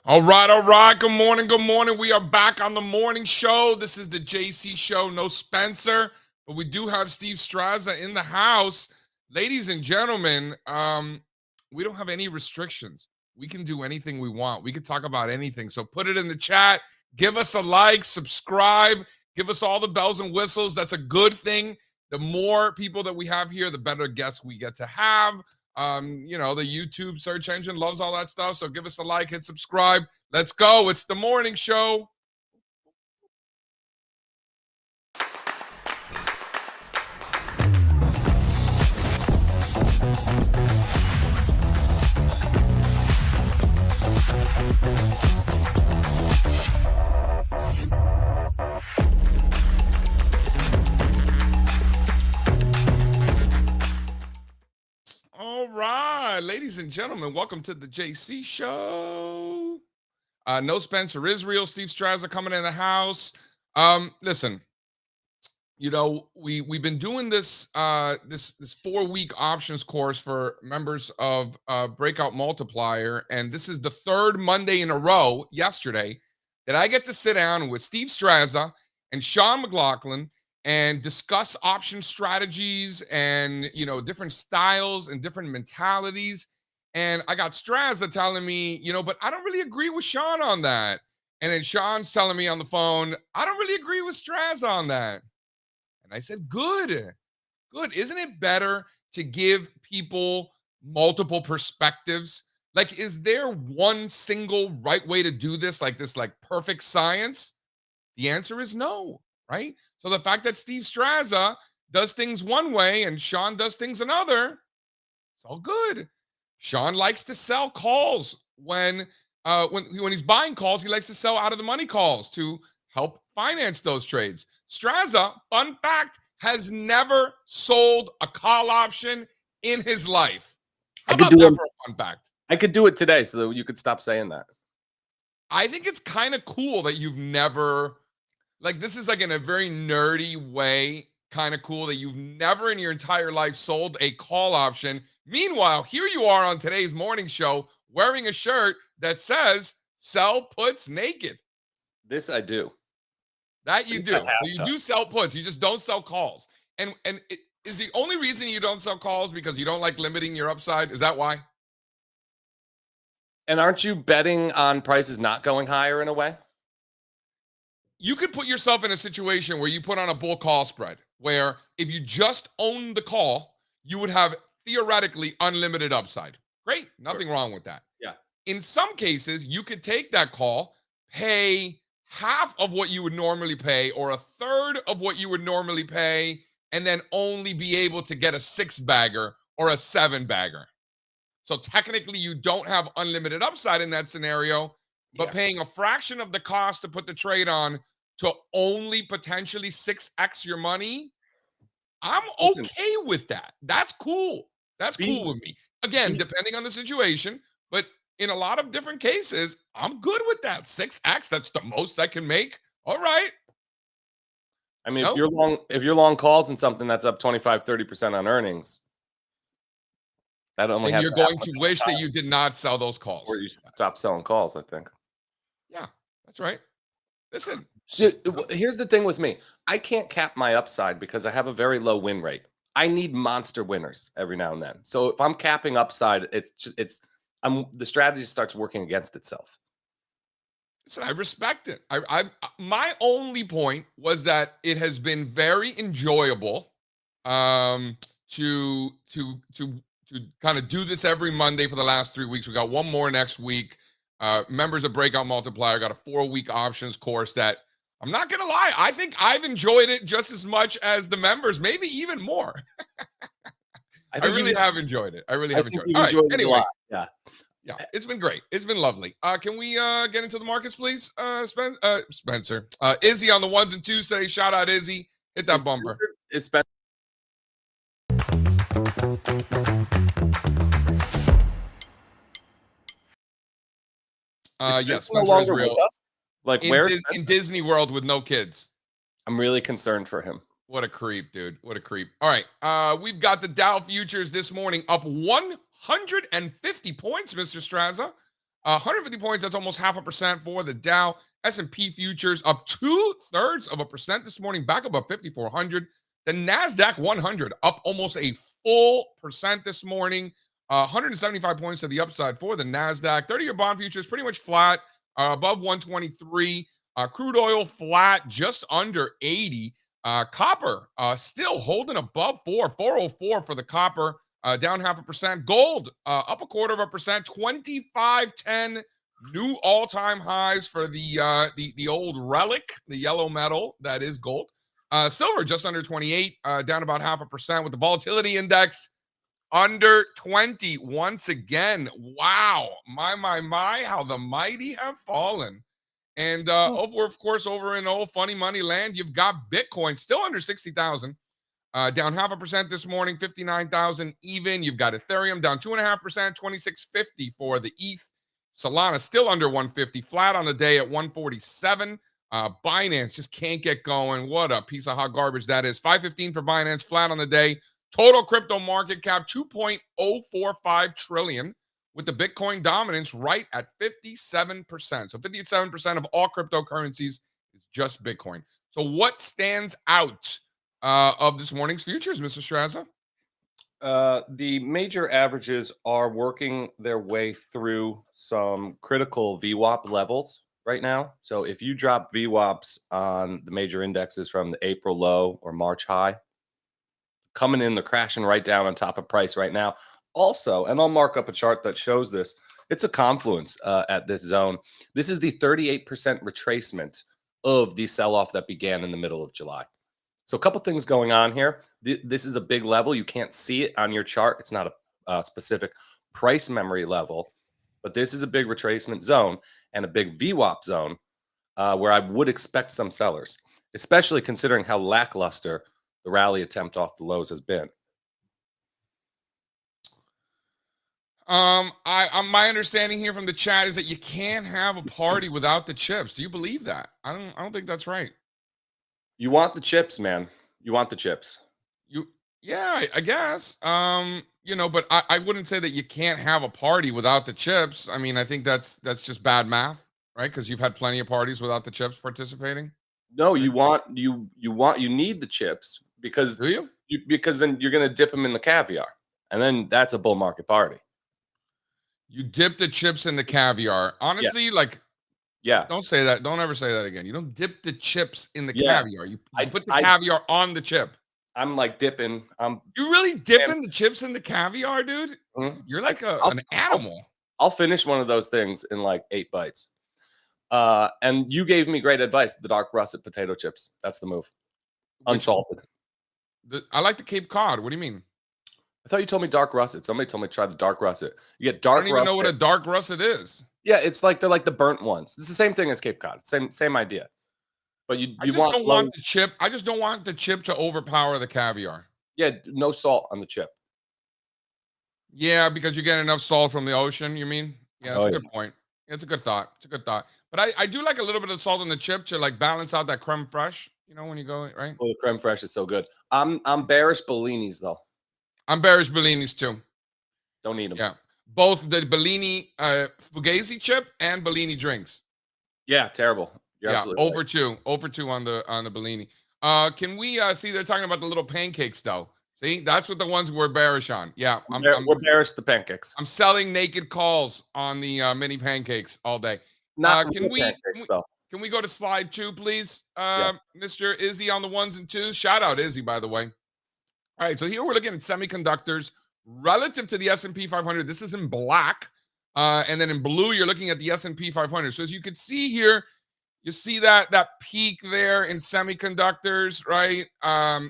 All right, all right. Good morning, good morning. We are back on the morning show. This is the JC show. No Spencer, but we do have Steve Strazza in the house. Ladies and gentlemen, we don't have any restrictions. We can do anything we want. We can talk about anything. So put it in the chat. Give us a like, subscribe, give us all the bells and whistles. That's a good thing. The more people that we have here, the better guests we get to have. The YouTube search engine loves all that stuff. So give us a like, hit subscribe. Let's go. It's the morning show. All right, ladies and gentlemen, welcome to the JC show. No Spencer Israel, Steve Strazza coming in the house. Listen, we've been doing this this 4-week options course for members of Breakout Multiplier, and this is the third Monday in a row yesterday that I get to sit down with Steve Strazza and Sean McLaughlin and discuss option strategies and different styles and different mentalities. And I got Strazza telling me, but I don't really agree with Sean on that. And then Sean's telling me on the phone, I don't really agree with Strazza on that. And I said, good. Isn't it better to give people multiple perspectives? Like, is there one single right way to do this, like perfect science? The answer is no, right? So the fact that Steve Strazza does things one way and Sean does things another, it's all good. Sean likes to sell calls when he's buying calls. He likes to sell out of the money calls to help finance those trades. Strazza, fun fact, has never sold a call option in his life. How about that for a fun fact? I could do it today so that you could stop saying that. I think it's kind of cool that you've never, this is in a very nerdy way, kind of cool that you've never in your entire life sold a call option. Meanwhile, here you are on today's morning show wearing a shirt that says "Sell Puts Naked." This I do. That you do. So you do sell puts. You just don't sell calls. And is the only reason you don't sell calls because you don't like limiting your upside? Is that why? And aren't you betting on prices not going higher in a way? You could put yourself in a situation where you put on a bull call spread, where if you just own the call, you would have theoretically unlimited upside. Great. Nothing wrong with that. Yeah. In some cases, you could take that call, pay half of what you would normally pay or a third of what you would normally pay, and then only be able to get a 6-bagger or a 7-bagger. So technically, you don't have unlimited upside in that scenario, but paying a fraction of the cost to put the trade on to only potentially 6x your money, I'm okay with that. That's cool. That's cool with me. Again, depending on the situation, but in a lot of different cases, I'm good with that. 6x, that's the most I can make. All right. I mean, if you're long calls and something that's up 25-30% on earnings, that only has you're going to wish that you did not sell those calls. Or you stop selling calls, I think. Yeah, that's right. Listen. Here's the thing with me. I can't cap my upside because I have a very low win rate. I need monster winners every now and then. So if I'm capping upside, the strategy starts working against itself. Listen, I respect it. My only point was that it has been very enjoyable to kind of do this every Monday for the last 3 weeks. We got one more next week. Members of Breakout Multiplier got a 4-week options course that, I'm not going to lie, I think I've enjoyed it just as much as the members, maybe even more. I really have enjoyed it. All right, anyway. Yeah, it's been great. It's been lovely. Can we get into the markets, please, Spencer? Izzy on the ones and twos today. Shout out, Izzy. Hit that bumper. Spencer. Yes, Spencer Israel. Like in Disney World with no kids. I'm really concerned for him. What a creep, dude. What a creep. All right. We've got the Dow futures this morning up 150 points, Mr. Strazza. 150 points, that's almost 0.5% for the Dow. S&P futures up 0.2% this morning, back above 5,400. The Nasdaq 100 up almost a full percent this morning. 175 points to the upside for the Nasdaq. 30-year bond futures pretty much flat, above 123. Crude oil flat, just under 80. Copper still holding above 404 for the copper, down 0.5%. Gold up 0.25%, 25.10. New all-time highs for the old relic, the yellow metal that is gold. Silver just under 28, down about 0.5%, with the volatility index under 20 once again. Wow, my, how the mighty have fallen. And of course, over in old funny money land, you've got Bitcoin still under 60,000, down 0.5% this morning, 59,000 even. You've got Ethereum down 2.5%, 2650 for the ETH. Solana still under 150, flat on the day at 147. Binance just can't get going. What a piece of hot garbage that is. 515 for Binance, flat on the day. Total crypto market cap 2.045 trillion, with the Bitcoin dominance right at 57%. So 57% of all cryptocurrencies is just Bitcoin. So what stands out of this morning's futures, Mr. Strazza? The major averages are working their way through some critical VWAP levels right now. So if you drop VWAPs on the major indexes from the April low or March high, coming in, they're crashing right down on top of price right now. Also, and I'll mark up a chart that shows this, it's a confluence at this zone. This is the 38% retracement of the sell-off that began in the middle of July. So a couple things going on here. This is a big level. You can't see it on your chart. It's not a specific price memory level, but this is a big retracement zone and a big VWAP zone where I would expect some sellers, especially considering how lackluster the rally attempt off the lows has been. My understanding here from the chat is that you can't have a party without the chips. Do you believe that? I don't think that's right. You want the chips, man. You want the chips. Yeah, I guess. But I wouldn't say that you can't have a party without the chips. I mean, I think that's just bad math, right? Because you've had plenty of parties without the chips participating. No, you need the chips because Do you? Because then you're gonna dip them in the caviar, and then that's a bull market party. You dip the chips in the caviar. Honestly, yeah. Don't say that. Don't ever say that again. You don't dip the chips in the Yeah. caviar. You put the caviar on the chip. I'm like dipping. You really dipping the chips in the caviar, dude? Mhm. You're like an animal. I'll finish one of those things in like 8 bites. And you gave me great advice. The dark russet potato chips. That's the move. Unsalted. I like the Cape Cod. What do you mean? I thought you told me dark russet. Somebody told me to try the dark russet. You get dark russet. I don't even know what a dark russet is. Yeah, it's like they're like the burnt ones. It's the same thing as Cape Cod. Same idea. But I just don't want the chip. I just don't want the chip to overpower the caviar. Yeah, no salt on the chip. Yeah, because you get enough salt from the ocean, you mean? Yeah, that's a good point. Yeah, it's a good thought. It's a good thought. But I do like a little bit of salt on the chip to like balance out that creme fraiche, when you go, right? Oh, the creme fraiche is so good. I'm bearish Bellinis though. I'm bearish Bellinis too. Don't need them. Yeah. Both the Bellini Fugazi chip and Bellini drinks. Yeah, terrible. You're over right. Over two on the Bellini. Can we see they're talking about the little pancakes though? See, that's what the ones we're bearish on. Yeah, we're bearish the pancakes. I'm selling naked calls on the mini pancakes all day. Can we go to slide 2, please? Mr. Izzy on the ones and twos. Shout out Izzy, by the way. All right, so here we're looking at semiconductors relative to the S&P 500. This is in black, and then in blue you're looking at the S&P 500. So as you can see here, you see that peak there in semiconductors, right?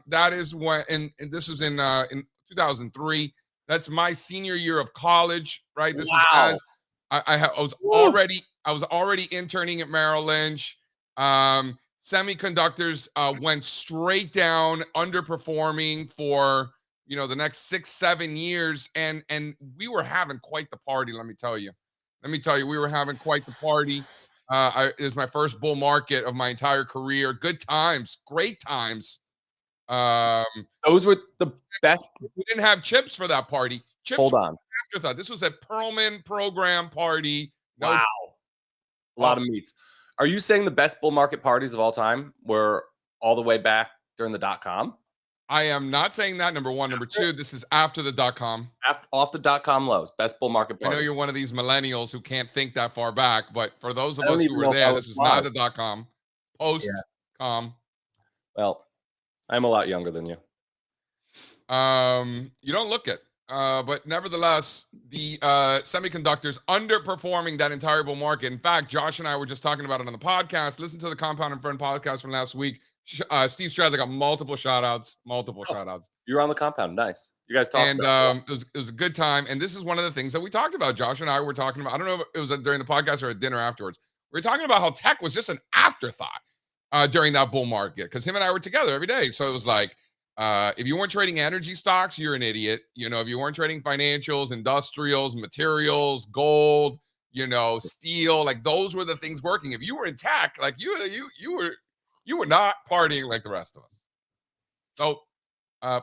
That is when, and this is in 2003. That's my senior year of college, right? This is as I was already interning at Merrill Lynch. Semiconductors went straight down, underperforming for the next 6-7 years, and we were having quite the party. Let me tell you, we were having quite the party. It was my first bull market of my entire career. Good times, great times. Those were the best. We didn't have chips for that party. Chips Hold on. Afterthought. This was a Perlman program party. Nope. Wow. A lot of meats. Are you saying the best bull market parties of all time were all the way back during the .com? I am not saying that, number one. Number two, this is after the .com. Off the .com lows, best bull market I know parties. you're one of these millennials who can't think that far back, but for those of I don't us who even were know if I there, was this was not alive. the .com, Yeah. post-com. Well, I'm a lot younger than you. You don't look it. But nevertheless, the semiconductors underperforming that entire bull market. In fact, Josh and I were just talking about it on the podcast. Listen to the Compound and Friend podcast from last week. Steve Strazza got multiple shout outs. You're on the compound. Nice. You guys talked And about it was a good time. And this is one of the things that we talked about. Josh and I were talking about. I don't know if it was during the podcast or at dinner afterwards. We were talking about how tech was just an afterthought during that bull market because him and I were together every day. So it was like, if you weren't trading energy stocks, you're an idiot. You know, if you weren't trading financials, industrials, materials, gold, you know, steel, like those were the things working. If you were in tech, like you were not partying like the rest of us. So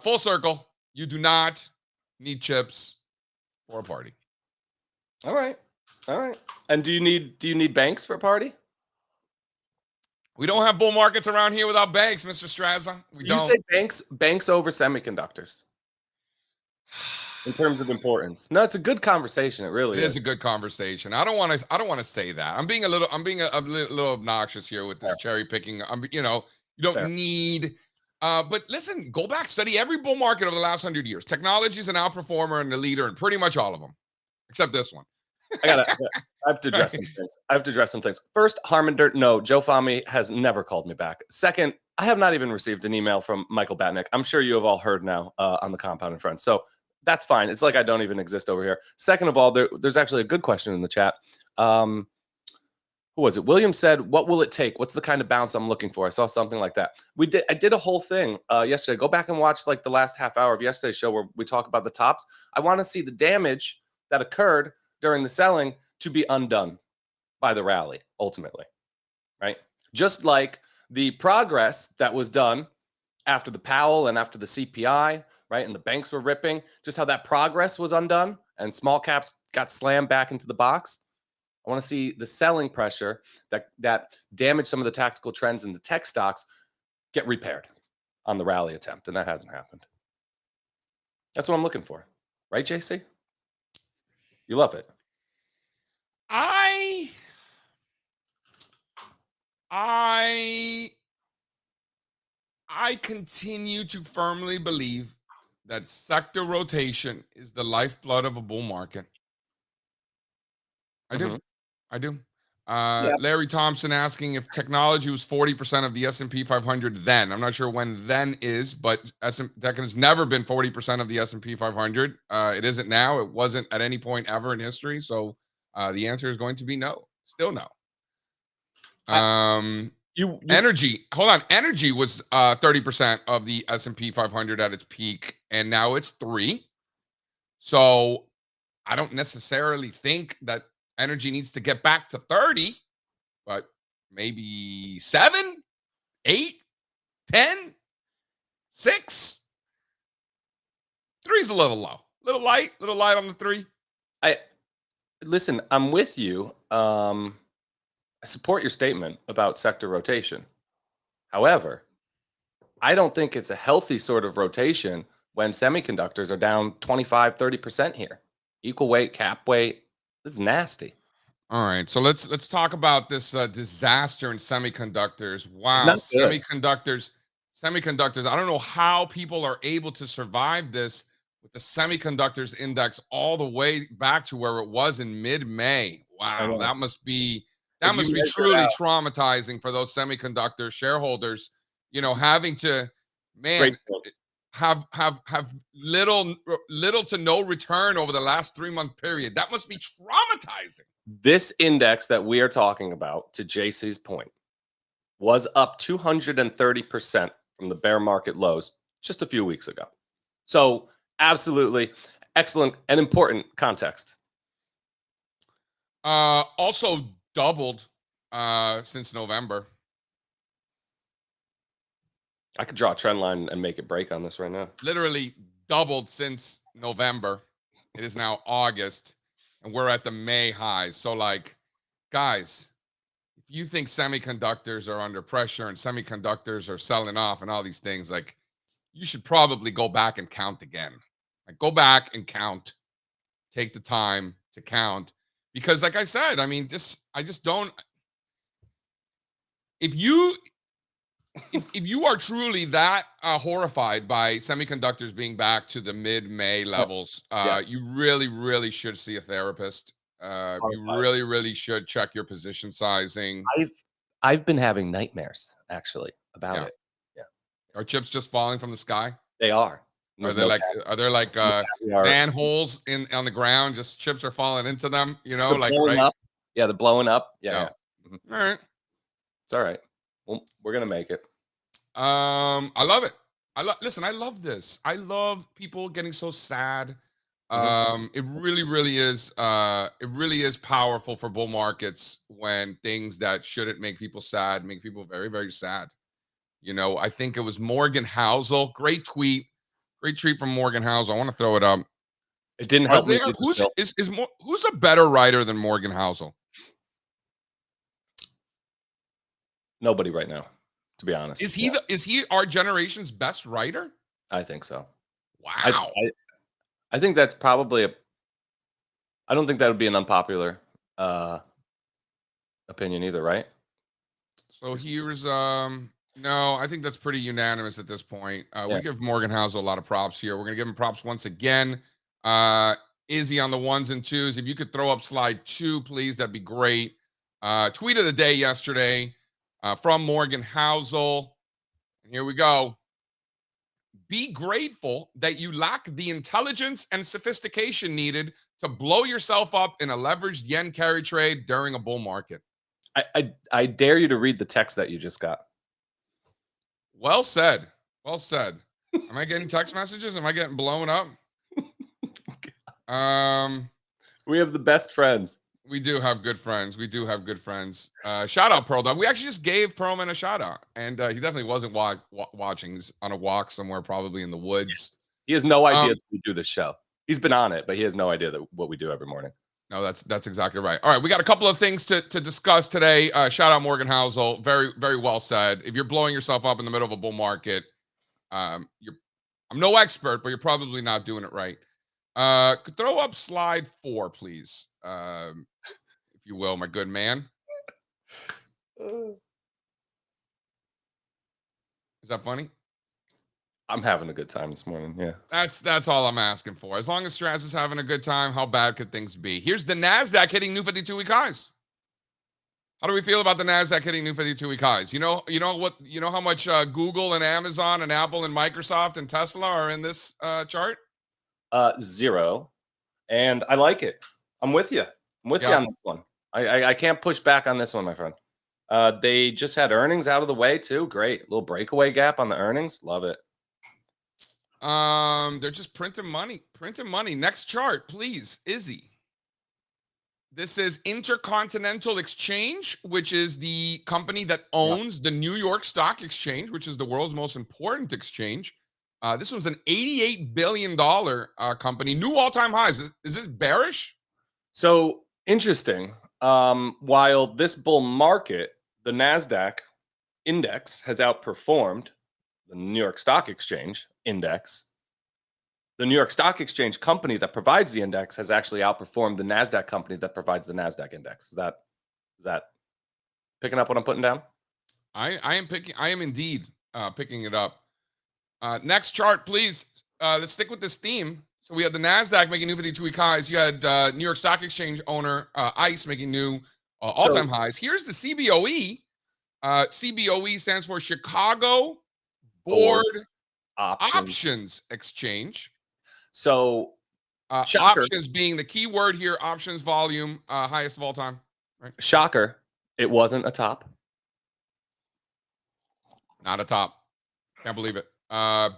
full circle, you do not need chips for a party. All right. And do you need banks for a party? We don't have bull markets around here without banks, Mr. Strazza. We don't. You say banks over semiconductors in terms of importance. No, it's a good conversation. It really is. It is a good conversation. I don't want to say that. I'm being a little obnoxious here with this cherry picking. You don't need. But listen, go back, study every bull market over the last 100 years. Technology is an outperformer and a leader in pretty much all of them, except this one. I have to address some things. First, Harminder, no, Joe Fahmy has never called me back. Second, I have not even received an email from Michael Batnick. I'm sure you have all heard now on the Compound and Friends. So that's fine. It's like I don't even exist over here. Second of all, there's actually a good question in the chat. Who was it? William said, what will it take? What's the kind of bounce I'm looking for? I saw something like that. I did a whole thing yesterday. Go back and watch like the last half hour of yesterday's show where we talk about the tops. I want to see the damage that occurred during the selling to be undone by the rally, ultimately, right? Just like the progress that was done after the Powell and after the CPI, right? And the banks were ripping, just how that progress was undone and small caps got slammed back into the box. I want to see the selling pressure that damaged some of the tactical trends in the tech stocks get repaired on the rally attempt, and that hasn't happened. That's what I'm looking for. Right, JC? You love it. I continue to firmly believe that sector rotation is the lifeblood of a bull market. I do. Larry Thompson asking if technology was 40% of the S&P 500 then. I'm not sure when then is, but that has never been 40% of the S&P 500. It isn't now. It wasn't at any point ever in history. So the answer is going to be no. Still no. Energy. Hold on. Energy was 30% of the S&P 500 at its peak, and now it's 3%. So I don't necessarily think that energy needs to get back to 30, but maybe 7, 8, 10, 6. 3 is a little low, little light on the 3. Listen, I'm with you. I support your statement about sector rotation. However, I don't think it's a healthy sort of rotation when semiconductors are down 25, 30% here. Equal weight, cap weight. This is nasty. All right, so let's talk about this disaster in semiconductors. Wow, semiconductors. I don't know how people are able to survive this with the semiconductors index all the way back to where it was in mid-May. Wow, that must be truly traumatizing for those semiconductor shareholders. You know, having to have little to no return over the last 3-month period. That must be traumatizing. This index that we are talking about, to JC's point, was up 230% from the bear market lows just a few weeks ago. So absolutely excellent and important context. Also doubled since November. I could draw a trend line and make it break on this right now. Literally doubled since November. It is now August, and we're at the May highs. So, like, guys, if you think semiconductors are under pressure and semiconductors are selling off and all these things, like, you should probably go back and count again. Like, go back and count. Take the time to count. Because like I said, I mean, I just don't. If you if you are truly that horrified by semiconductors being back to the mid-May levels, Yeah. you really, really should see a therapist. You Horrified. really, really should check your position sizing. I've been having nightmares actually about Yeah. it. Yeah, Are chips just falling from the sky? they are. And Are there's they no like are there like caviar. manholes in on the ground? Just chips are falling into them, They're like, blowing right? up. Yeah, they're blowing up. Yeah, Yeah. yeah. Mhm. All right. It's all right. Well, we're gonna make it. I love it. Listen, I love this. I love people getting so sad. Mhm. It really, it really is powerful for bull markets when things that shouldn't make people sad make people very, very sad. I think it was Morgan Housel. Great tweet from Morgan Housel. I want to throw it up. It didn't Are help me there read the bill. who's a better writer than Morgan Housel? Nobody right now, to be honest. Is he our generation's best writer? I think so. I, Wow. I think that's probably I don't think that would be an unpopular opinion either, right? So here's no, I think that's pretty unanimous at this point. Yeah. We give Morgan Housel a lot of props here. We're gonna give him props once again. Izzy on the ones and twos. If you could throw up slide 2, please, that'd be great. Tweet of the day yesterday from Morgan Housel. And here we go. Be grateful that you lack the intelligence and sophistication needed to blow yourself up in a leveraged yen carry trade during a bull market. I dare you to read the text that you just got. Well said. Well said. Am I getting text messages? Am I getting blown up? We have the best friends. We do have good friends. We do have good friends. Shout out Pearl Dog. We actually just gave Perlman a shout out, and he definitely wasn't watching. He's on a walk somewhere, probably in the woods. He has no idea that we do this show. He's been on it, but he has no idea that what we do every morning. No, that's exactly right. All right, we got a couple of things to discuss today. Shout out Morgan Housel. Very, very well said. If you're blowing yourself up in the middle of a bull market, I'm no expert, but you're probably not doing it right. Could throw up slide 4, please, if you will, my good man. Is that funny? I'm having a good time this morning. Yeah. That's all I'm asking for. As long as Strazza is having a good time, how bad could things be? Here's the Nasdaq hitting new 52-week highs. How do we feel about the Nasdaq hitting new 52-week highs? You know how much Google and Amazon and Apple and Microsoft and Tesla are in this chart? 0. And I like it. I'm with you. I'm with you on this one. I can't push back on this one, my friend. They just had earnings out of the way too. Great. Little breakaway gap on the earnings. Love it. They're just printing money. Next chart, please, Izzy. This is Intercontinental Exchange, which is the company that owns the New York Stock Exchange, which is the world's most important exchange. This was an $88 billion company, new all-time highs. Is this bearish? So interesting. While this bull market, the Nasdaq index has outperformed the New York Stock Exchange index, the New York Stock Exchange company that provides the index has actually outperformed the Nasdaq company that provides the Nasdaq index. Is that picking up what I'm putting down? I am indeed picking it up. Next chart, please. Let's stick with this theme. So we had the Nasdaq making new 52-week highs. You had New York Stock Exchange owner ICE making new all-time highs. Here's the CBOE. CBOE stands for Chicago Board Options Exchange. So options being the key word here. Options volume highest of all time. Right? Shocker. It wasn't a top. Not a top. Can't believe it.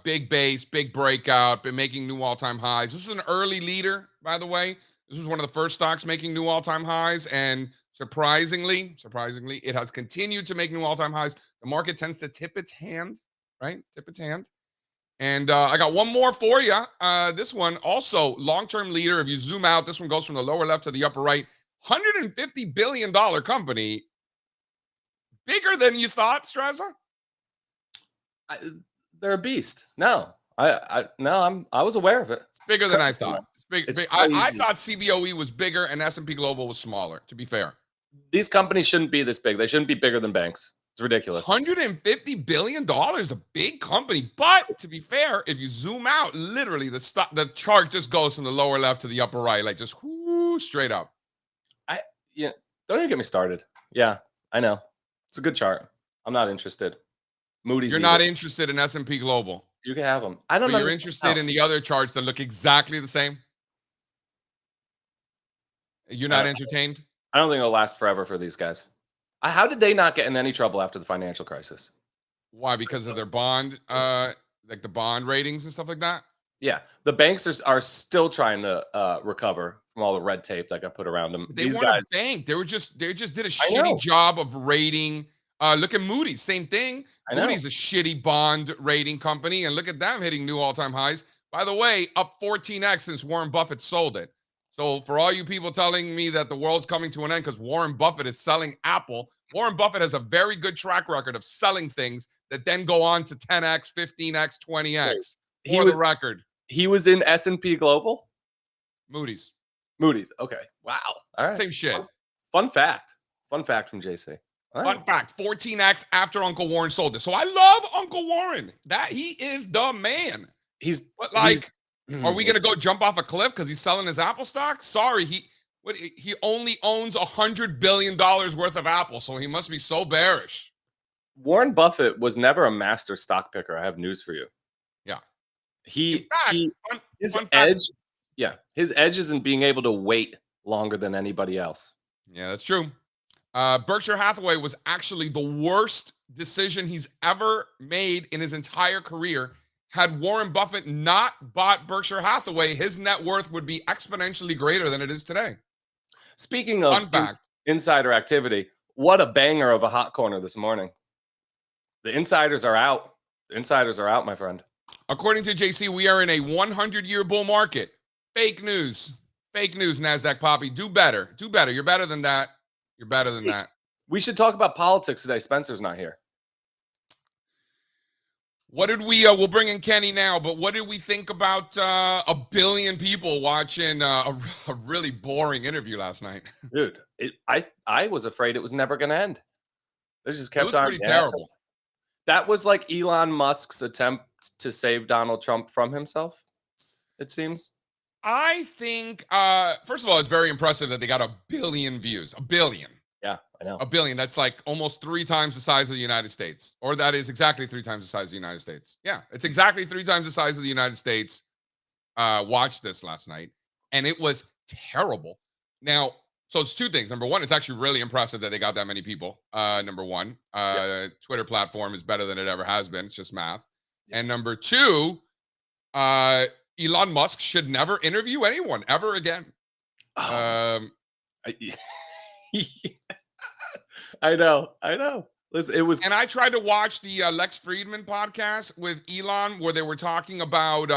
Big base, big breakout, been making new all-time highs. This was an early leader, by the way. This was one of the first stocks making new all-time highs, and surprisingly, it has continued to make new all-time highs. The market tends to tip its hand, right? Tip its hand. And I got one more for you. This one also long-term leader. If you zoom out, this one goes from the lower left to the upper right. $150 billion company. Bigger than you thought, Strazza? They're a beast. No, I was aware of it. It's bigger than I thought. It's big. It's I crazy. thought CBOE was bigger and S&P Global was smaller, to be fair. These companies shouldn't be this big. They shouldn't be bigger than banks. It's ridiculous. $150 billion, a big company. But to be fair, if you zoom out, literally the chart just goes from the lower left to the upper right, like just straight up. Don't even get me started. Yeah, I know. It's a good chart. I'm not interested. Moody's. You're not interested in S&P Global. You can have them. I don't know. You're interested in the other charts that look exactly the same? You're not entertained? I don't think it'll last forever for these guys. How did they not get in any trouble after the financial crisis? Why? Because of their bond, like the bond ratings and stuff like that? Yeah. The banks are still trying to recover from all the red tape that got put around them. They weren't a bank. They just did a shitty job of rating. Look at Moody's, same thing. Moody's a shitty bond rating company, and look at them hitting new all-time highs. By the way, up 14x since Warren Buffett sold it. So for all you people telling me that the world's coming to an end because Warren Buffett is selling Apple, Warren Buffett has a very good track record of selling things that then go on to 10x, 15x, 20x. For the record, he was in S&P Global. Moody's. Okay. Wow. All right. Same shit. Fun fact from JC. Fun fact, 14x after Uncle Warren sold it. So I love Uncle Warren. That he is the man. Are we gonna go jump off a cliff because he's selling his Apple stock? Sorry, he only owns $100 billion worth of Apple, so he must be so bearish. Warren Buffett was never a master stock picker. I have news for you. Yeah. His edge is in being able to wait longer than anybody else. Yeah, that's true. Berkshire Hathaway was actually the worst decision he's ever made in his entire career. Had Warren Buffett not bought Berkshire Hathaway, his net worth would be exponentially greater than it is today. Speaking of insider activity, what a banger of a hot corner this morning. The insiders are out. My friend. According to JC, we are in a 100-year bull market. Fake news, Nasdaq Poppy. Do better. You're better than that. We should talk about politics today. Spencer's not here. What did we'll bring in Kenny now, but what did we think about a billion people watching a really boring interview last night? Dude, I was afraid it was never going to end. It just kept on. It was pretty terrible. That was like Elon Musk's attempt to save Donald Trump from himself, it seems. I think, first of all, it's very impressive that they got 1 billion views. 1 billion. Yeah, I know. 1 billion. That's like almost 3 times the size of the United States. Or that is exactly 3 times the size of the United States. Yeah, it's exactly 3 times the size of the United States. Watched this last night, and it was terrible. Now, so it's 2 things. Number one, it's actually really impressive that they got that many people. Number one, Twitter platform is better than it ever has been. It's just math. Yeah. And number 2, Elon Musk should never interview anyone ever again. I know. Listen, it was. And I tried to watch the Lex Friedman podcast with Elon where they were talking about,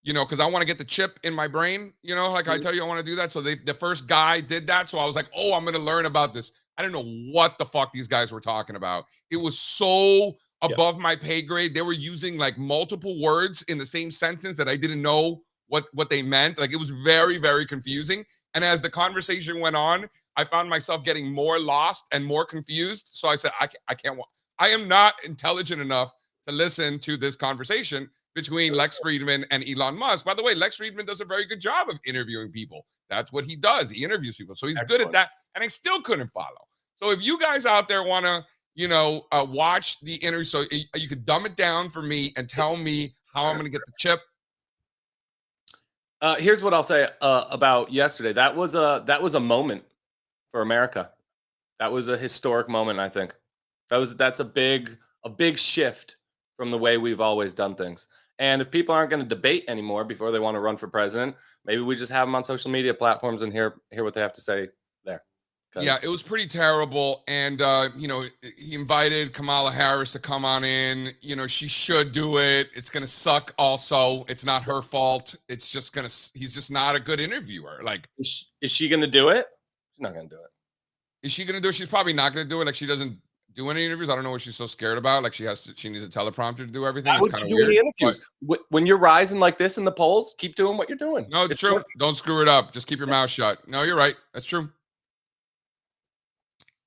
because I want to get the chip in my brain, like I tell you, I want to do that. So the first guy did that. So I was like, oh, I'm going to learn about this. I didn't know what the fuck these guys were talking about. It was so above my pay grade. They were using like multiple words in the same sentence that I didn't know what they meant. Like it was very, very confusing. And as the conversation went on, I found myself getting more lost and more confused. So I said, I am not intelligent enough to listen to this conversation between Lex Friedman and Elon Musk. By the way, Lex Friedman does a very good job of interviewing people. That's what he does. He interviews people. So he's good at that. And I still couldn't follow. So if you guys out there want to, watch the interview, so you could dumb it down for me and tell me how I'm going to get the chip. Here's what I'll say about yesterday. That was a moment for America. That was a historic moment, I think. That's a big shift from the way we've always done things. And if people aren't going to debate anymore before they want to run for president, maybe we just have them on social media platforms and hear what they have to say there. Yeah, it was pretty terrible. And, he invited Kamala Harris to come on in. She should do it. It's going to suck also. It's not her fault. It's just he's just not a good interviewer. Like, is she going to do it? She's not going to do it. Is she going to do it? She's probably not going to do it. Like she doesn't do any interviews. I don't know what she's so scared about. Like she needs a teleprompter to do everything. Why It's would kind you of do weird. any interviews? When you're rising like this in the polls, keep doing what you're doing. No, it's true. Working. Don't screw it up. Just keep your mouth shut. No, you're right. That's true.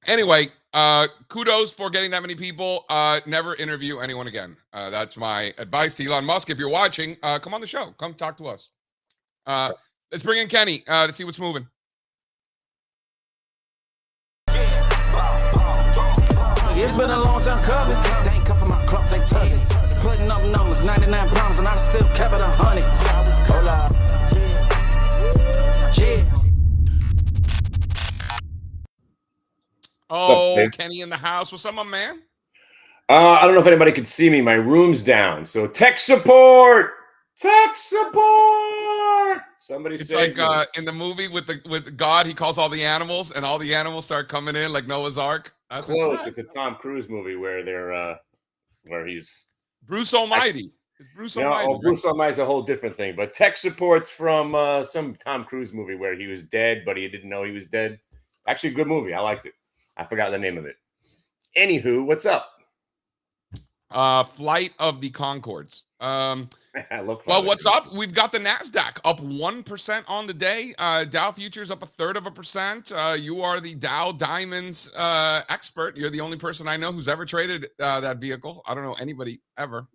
Anyway, kudos for getting that many people. Never interview anyone again. That's my advice to Elon Musk. If you're watching, come on the show. Come talk to us. Let's bring in Kenny to see what's moving. It's been a long time coming. They ain't come from my club, they tug it. Putting up numbers, 99 problems, and I still kept it 100. Hold up. Yeah. Oh, up, Kenny in the house. What's up, my man? I don't know if anybody could see me. My room's down. So tech support. Somebody It's save like me. in the movie with God, he calls all the animals, and all the animals start coming in like Noah's Ark. That's Close. It's a Tom Cruise movie where they're where he's Bruce Almighty. It's Bruce Almighty. Oh, Bruce Almighty's a whole different thing. But tech support's from some Tom Cruise movie where he was dead, but he didn't know he was dead. Actually, a good movie. I liked it. I forgot the name of it. Anywho, what's up? Flight of the Concords. I love. Well, what's up? We've got the Nasdaq up 1% on the day. Dow futures up 1/3%. You are the Dow Diamonds expert. You're the only person I know who's ever traded that vehicle. I don't know anybody ever.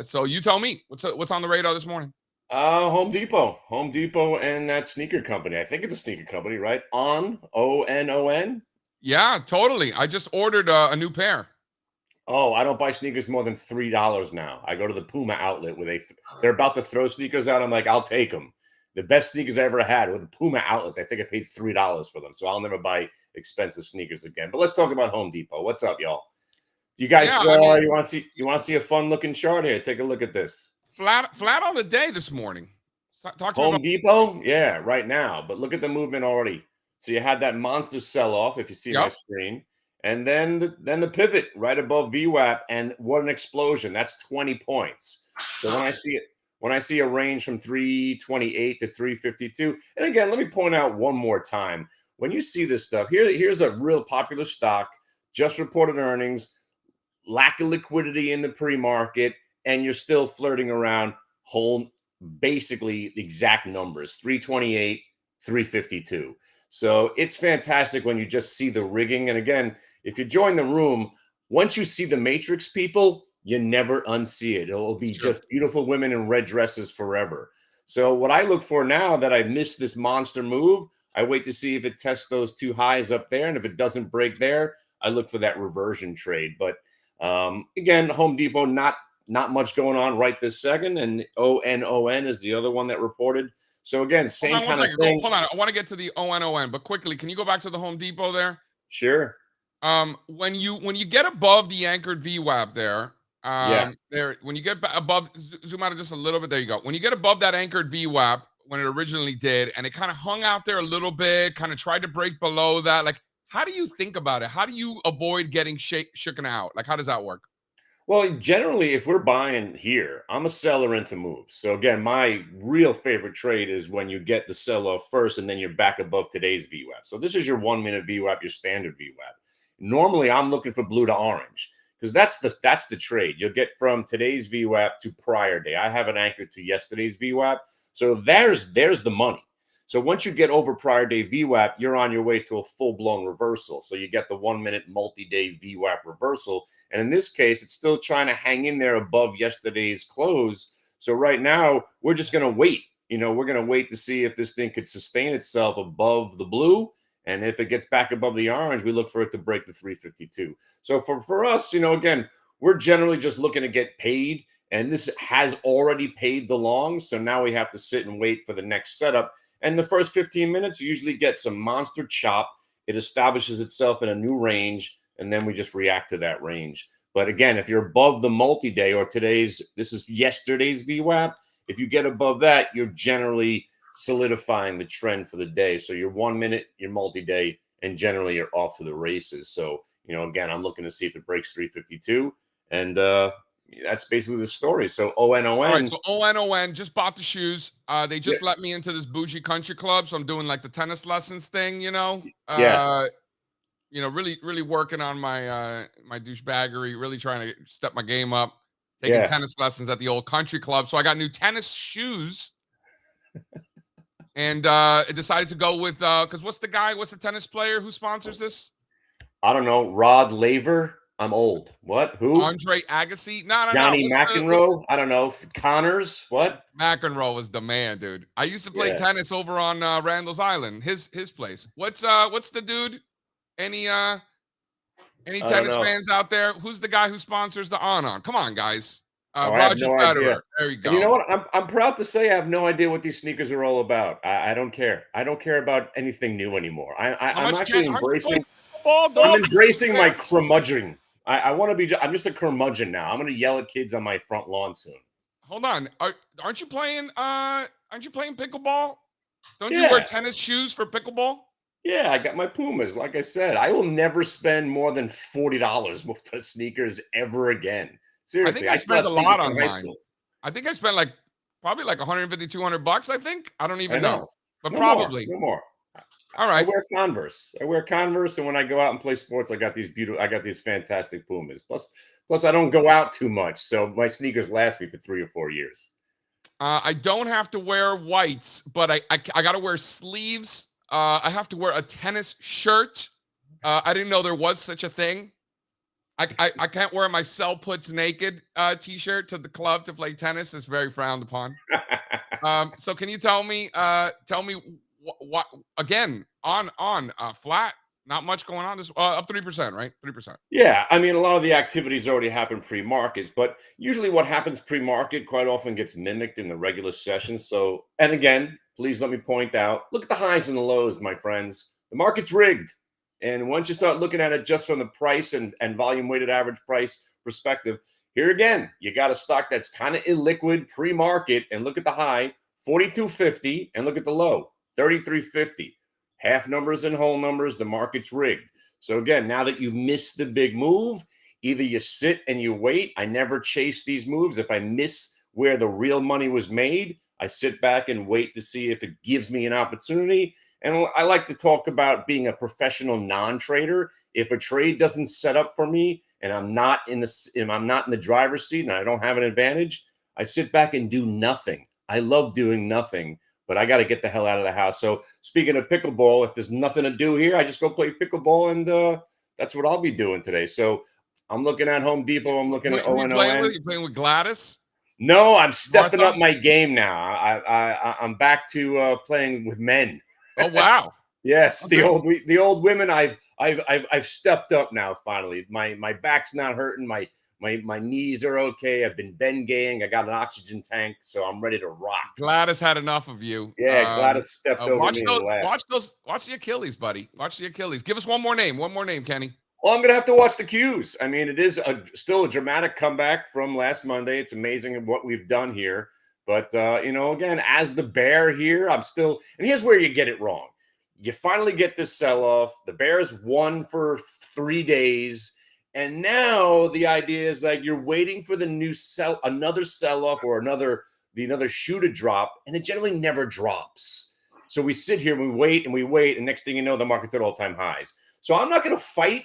So you tell me what's on the radar this morning. Home Depot and that sneaker company. I think it's a sneaker company, right? ONON. Yeah, totally. I just ordered a new pair. Oh, I don't buy sneakers more than $3 now. I go to the Puma outlet where they're about to throw sneakers out. I'm like, I'll take them. The best sneakers I ever had were the Puma outlets. I think I paid $3 for them, so I'll never buy expensive sneakers again. But let's talk about Home Depot. What's up, y'all? You guys, you want to see a fun looking chart here? Take a look at this. Flat on the day this morning. Talk to Home Depot, yeah, right now. But look at the movement already. So you had that monster sell-off, if you see my screen. And then the pivot right above VWAP, and what an explosion! That's 20 points. So when I see a range from 328 to 352, and again, let me point out one more time: when you see this stuff, here's a real popular stock, just reported earnings, lack of liquidity in the pre-market, and you're still flirting around basically the exact numbers: 328, 352. So it's fantastic when you just see the rigging. And again, if you join the room, once you see the matrix, people, you never unsee it. It'll be just beautiful women in red dresses forever. So what I look for now that I've missed this monster move, I wait to see if it tests those two highs up there. And if it doesn't break there, I look for that reversion trade. But again, Home Depot, not much going on right this second. And ONON is the other one that reported. So again, same kind of thing. Hold on. I want to get to the ONON, but quickly, can you go back to the Home Depot there? Sure. When you get above the anchored VWAP there, when you get above, zoom out just a little bit. There you go. When you get above that anchored VWAP, when it originally did, and it kind of hung out there a little bit, kind of tried to break below that. Like, how do you think about it? How do you avoid getting shooken out? Like, how does that work? Well, generally, if we're buying here, I'm a seller into moves. So again, my real favorite trade is when you get the sell-off first and then you're back above today's VWAP. So this is your 1 minute VWAP, your standard VWAP. Normally, I'm looking for blue to orange because that's the trade. You'll get from today's VWAP to prior day. I have it anchored to yesterday's VWAP. So there's the money. So once you get over prior day VWAP, you're on your way to a full-blown reversal. So you get the 1 minute multi-day VWAP reversal. And in this case, it's still trying to hang in there above yesterday's close. So right now, we're just going to wait. We're going to wait to see if this thing could sustain itself above the blue. And if it gets back above the orange, we look for it to break the 352. So for us, again, we're generally just looking to get paid. And this has already paid the long. So now we have to sit and wait for the next setup. And the first 15 minutes, you usually get some monster chop. It establishes itself in a new range, and then we just react to that range. But again, if you're above the multi-day or this is yesterday's VWAP, if you get above that, you're generally solidifying the trend for the day. So your 1 minute, your multi-day, and generally you're off to the races. So, again, I'm looking to see if it breaks 352. And, that's basically the story. So ONON. All right, so ONON just bought the shoes. They just Yeah. let me into this bougie country club, so I'm doing like the tennis lessons thing, Yeah. Really, really working on my douchebaggery, really trying to step my game up, taking Yeah. tennis lessons at the old country club. So I got new tennis shoes, and I decided to go with because what's the tennis player who sponsors this? I don't know. Rod Laver. I'm old. What? Who? Andre Agassi? No. Johnny What's McEnroe. I don't know. Connors. What? McEnroe was the man, dude. I used to play Yeah. tennis over on Randall's Island, his place. What's the dude? Any I don't tennis know. fans out there? Who's the guy who sponsors the On? Come on, guys. Oh, I have Roger no Federer. idea. There you go. And you know what? I'm proud to say I have no idea what these sneakers are all about. I don't care. I don't care about anything new anymore. I'm actually embracing. I'm embracing my curmudgeon. I want to be. I'm just a curmudgeon now. I'm going to yell at kids on my front lawn soon. Hold on. Aren't you playing? Aren't you playing pickleball? Don't you Yeah. wear tennis shoes for pickleball? Yeah, I got my Pumas. Like I said, I will never spend more than $40 for sneakers ever again. Seriously, I still spent have a lot sneakers on from high mine. school. I think I spent probably like 150, $200. I think. I don't I even know. know. But No probably. more. No more. All I right. wear Converse. And when I go out and play sports, I got these fantastic Pumas. Plus, I don't go out too much, so my sneakers last me for 3 or 4 years. I don't have to wear whites, but I got to wear sleeves. I have to wear a tennis shirt. I didn't know there was such a thing. I can't wear my Sell Puts Naked t-shirt to the club to play tennis. It's very frowned upon. So can you tell me what again on flat? Not much going on. This up 3%, right? 3%. Yeah, I mean, a lot of the activities already happen pre-market, but usually what happens pre-market quite often gets mimicked in the regular session. So, and again, please let me point out, look at the highs and the lows, my friends. The market's rigged. And once you start looking at it just from the price and volume weighted average price perspective, here again, you got a stock that's kind of illiquid pre-market, and look at the high, 42.50, and look at the low, 33.50. Half numbers and whole numbers, the market's rigged. So again, now that you missed the big move, either you sit and you wait. I never chase these moves. If I miss where the real money was made, I sit back and wait to see if it gives me an opportunity. And I like to talk about being a professional non-trader. If a trade doesn't set up for me and I'm not in the driver's seat and I don't have an advantage, I sit back and do nothing. I love doing nothing. But I got to get the hell out of the house. So speaking of pickleball, if there's nothing to do here, I just go play pickleball, and that's what I'll be doing today. So I'm looking at Home Depot. I'm looking at ONON. You playing with Gladys? No, I'm stepping Martha? up my game now. I'm back to playing with men. Oh wow! Yes, Okay. the old women. I've stepped up now. Finally, my back's not hurting. My knees are okay. I've been Bengaying. I got an oxygen tank, so I'm ready to rock. Gladys had enough of you. Yeah, Gladys stepped over me. Watch the Achilles, buddy. Watch the Achilles. Give us one more name, Kenny. Well, I'm going to have to watch the cues. I mean, it is still a dramatic comeback from last Monday. It's amazing what we've done here. But, again, as the bear here, and here's where you get it wrong. You finally get this sell-off. The Bears won for 3 days. And now the idea is like you're waiting for another sell-off or another shoe to drop, and it generally never drops. So we sit here and we wait, and next thing you know, the market's at all-time highs. So I'm not going to fight,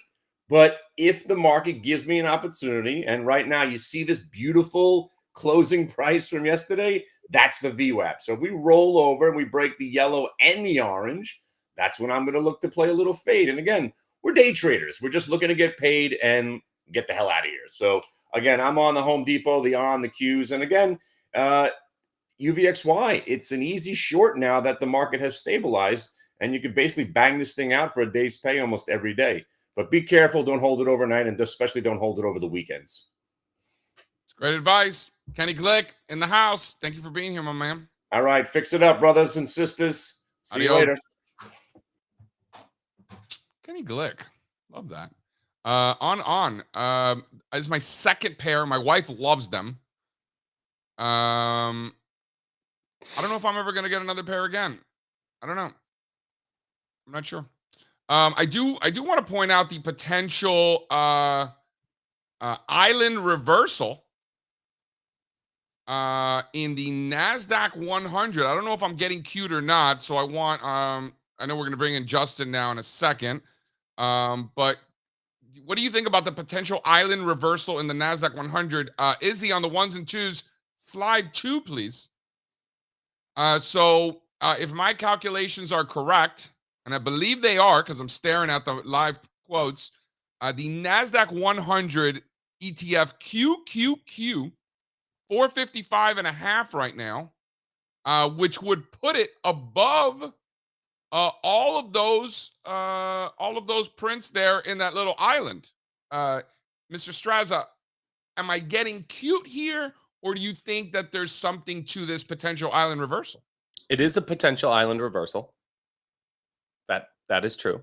but if the market gives me an opportunity, and right now you see this beautiful closing price from yesterday, that's the VWAP. So if we roll over and we break the yellow and the orange, that's when I'm going to look to play a little fade. And again, we're day traders. We're just looking to get paid and get the hell out of here. So again, I'm on the Home Depot, the Qs. And again, UVXY, it's an easy short now that the market has stabilized, and you could basically bang this thing out for a day's pay almost every day. But be careful. Don't hold it overnight, and especially don't hold it over the weekends. It's great advice. Kenny Glick in the house. Thank you for being here, my man. All right. Fix it up, brothers and sisters. See you later. Kenny Glick. Love that. It's my second pair. My wife loves them. I don't know if I'm ever going to get another pair again. I don't know. I'm not sure. I do want to point out the potential island reversal In the Nasdaq 100, I don't know if I'm getting cute or not. So I want, I know we're going to bring in Justin now in a second. But what do you think about the potential island reversal in the Nasdaq 100? Izzy, on the ones and twos, slide 2, please. So if my calculations are correct, and I believe they are because I'm staring at the live quotes, the Nasdaq 100 ETF QQQ 455.5 right now, which would put it above all of those prints there in that little island. Mr. Strazza, am I getting cute here, or do you think that there's something to this potential island reversal? It is a potential island reversal. That is true.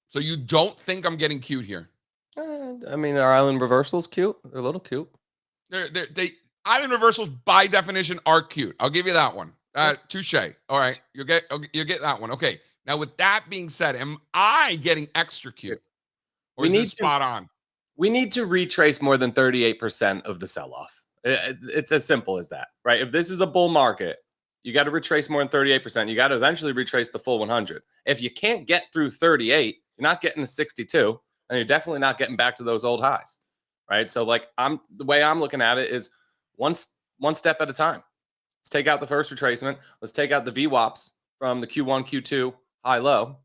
So you don't think I'm getting cute here? I mean, our island reversals cute. They're a little cute. They island reversals by definition are cute. I'll give you that one. Touche. All right, you get that one. Okay. Now, with that being said, am I getting extra cute, or is this spot on? We need to retrace more than 38% of the sell-off. It's as simple as that, right? If this is a bull market, you got to retrace more than 38%. You got to eventually retrace the full 100. If you can't get through 38, you're not getting to 62, and you're definitely not getting back to those old highs, right? So, like, the way I'm looking at it is one step at a time. Let's take out the first retracement. Let's take out the VWAPs from the Q1, Q2 high low.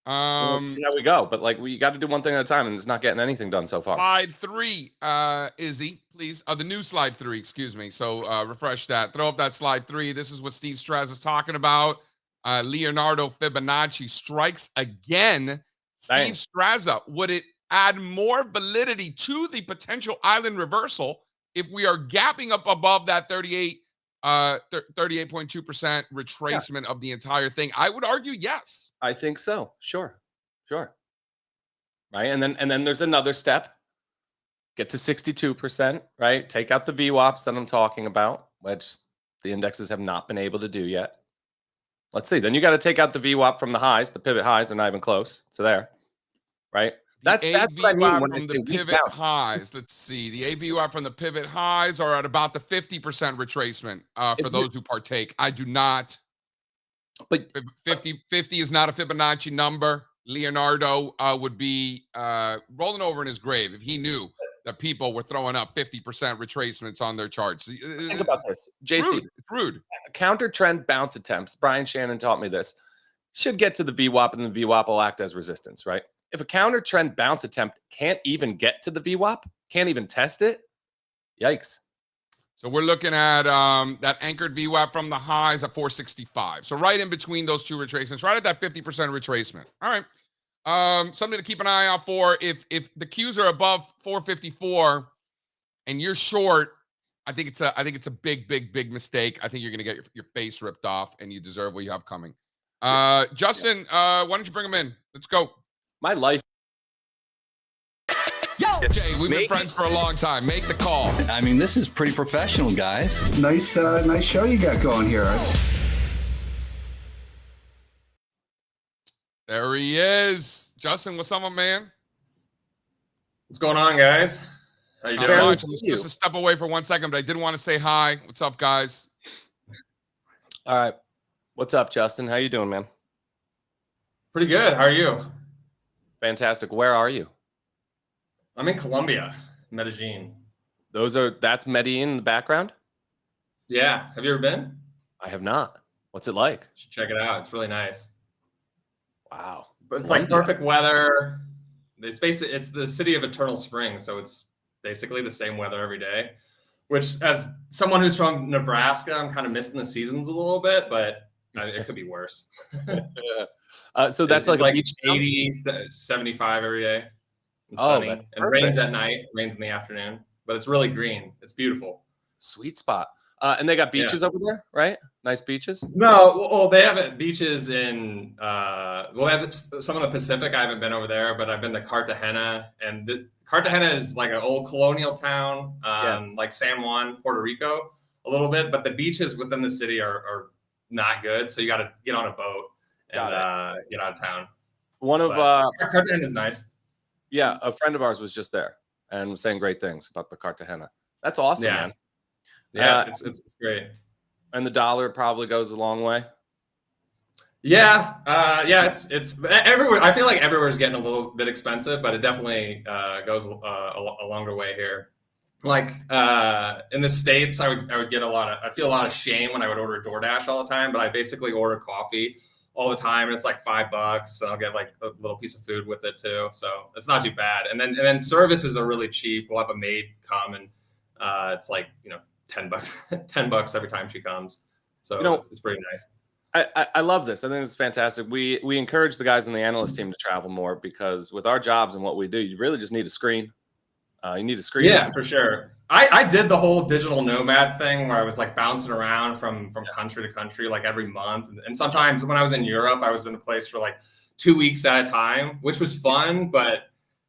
Let's see how we go. But like, we got to do one thing at a time, and it's not getting anything done so far. Slide 3, Izzy, please. The new slide 3, excuse me. So refresh that. Throw up that slide 3. This is what Steve Strazza is talking about. Leonardo Fibonacci strikes again. Steve Strazza, would it add more validity to the potential island reversal if we are gapping up above that 38.2% retracement of the entire thing? I would argue yes. I think so. Sure. Right. And then there's another step. Get to 62%, right? Take out the VWAPs that I'm talking about, which the indexes have not been able to do yet. Let's see. Then you got to take out the VWAP from the highs, the pivot highs. They're not even close to there, right? That's what I mean when I say the pivot highs. Let's see. The AVUI from the pivot highs are at about the 50% retracement for those who partake. I do not. But 50 is not a Fibonacci number. Leonardo would be rolling over in his grave if he knew that people were throwing up 50% retracements on their charts. Think about this, JC. It's rude. Counter trend bounce attempts. Brian Shannon taught me this. Should get to the VWAP, and the VWAP will act as resistance, right? If a counter trend bounce attempt can't even get to the VWAP, can't even test it, yikes. So we're looking at that anchored VWAP from the highs at 465. So right in between those two retracements, right at that 50% retracement. All right. Something to keep an eye out for. If the Qs are above 454 and you're short, I think it's a big mistake. I think you're gonna get your face ripped off, and you deserve what you have coming. Justin, why don't you bring him in? Let's go. My life. Yo, Jay, we've been friends for a long time. Make the call. I mean, this is pretty professional, guys. Nice show you got going here. There he is. Justin, what's up, my man? What's going on, guys? How you doing? Just a step away for 1 second, but I did want to say hi. What's up, guys? All right. What's up, Justin? How you doing, man? Pretty good. How are you? Fantastic. Where are you? I'm in Colombia, Medellin. That's Medellin in the background? Yeah. Have you ever been? I have not. What's it like? You should check it out. It's really nice. Wow. But it's like perfect weather. It's the city of eternal spring, so it's basically the same weather every day. Which, as someone who's from Nebraska, I'm kind of missing the seasons a little bit, but it could be worse. So that's like 80, 75 every day. And sunny. And rains at night, rains in the afternoon. But it's really green. It's beautiful. Sweet spot. And they got beaches over there, right? Nice beaches? No, well, they have beaches in, they have some of the Pacific. I haven't been over there, but I've been to Cartagena. And Cartagena is like an old colonial town, like San Juan, Puerto Rico, a little bit. But the beaches within the city are not good. So you got to get on a boat and get out of town. Cartagena is nice. Yeah, a friend of ours was just there and was saying great things about the Cartagena. That's awesome, man. Yeah, it's great. And the dollar probably goes a long way. Yeah, it's everywhere. I feel like everywhere's getting a little bit expensive, but it definitely goes a longer way here. Like in the States, I would get I feel a lot of shame when I would order DoorDash all the time, but I basically order coffee all the time, and it's like $5, and I'll get like a little piece of food with it too, so it's not too bad. And then services are really cheap. We'll have a maid come, and it's like $10, $10 every time she comes, so it's pretty nice. I love this. I think it's fantastic. We encourage the guys in the analyst team to travel more, because with our jobs and what we do, you really just need a screen. You need a screen. Yeah, for sure. I did the whole digital nomad thing where I was like bouncing around from country to country like every month. And sometimes when I was in Europe, I was in a place for like 2 weeks at a time, which was fun, but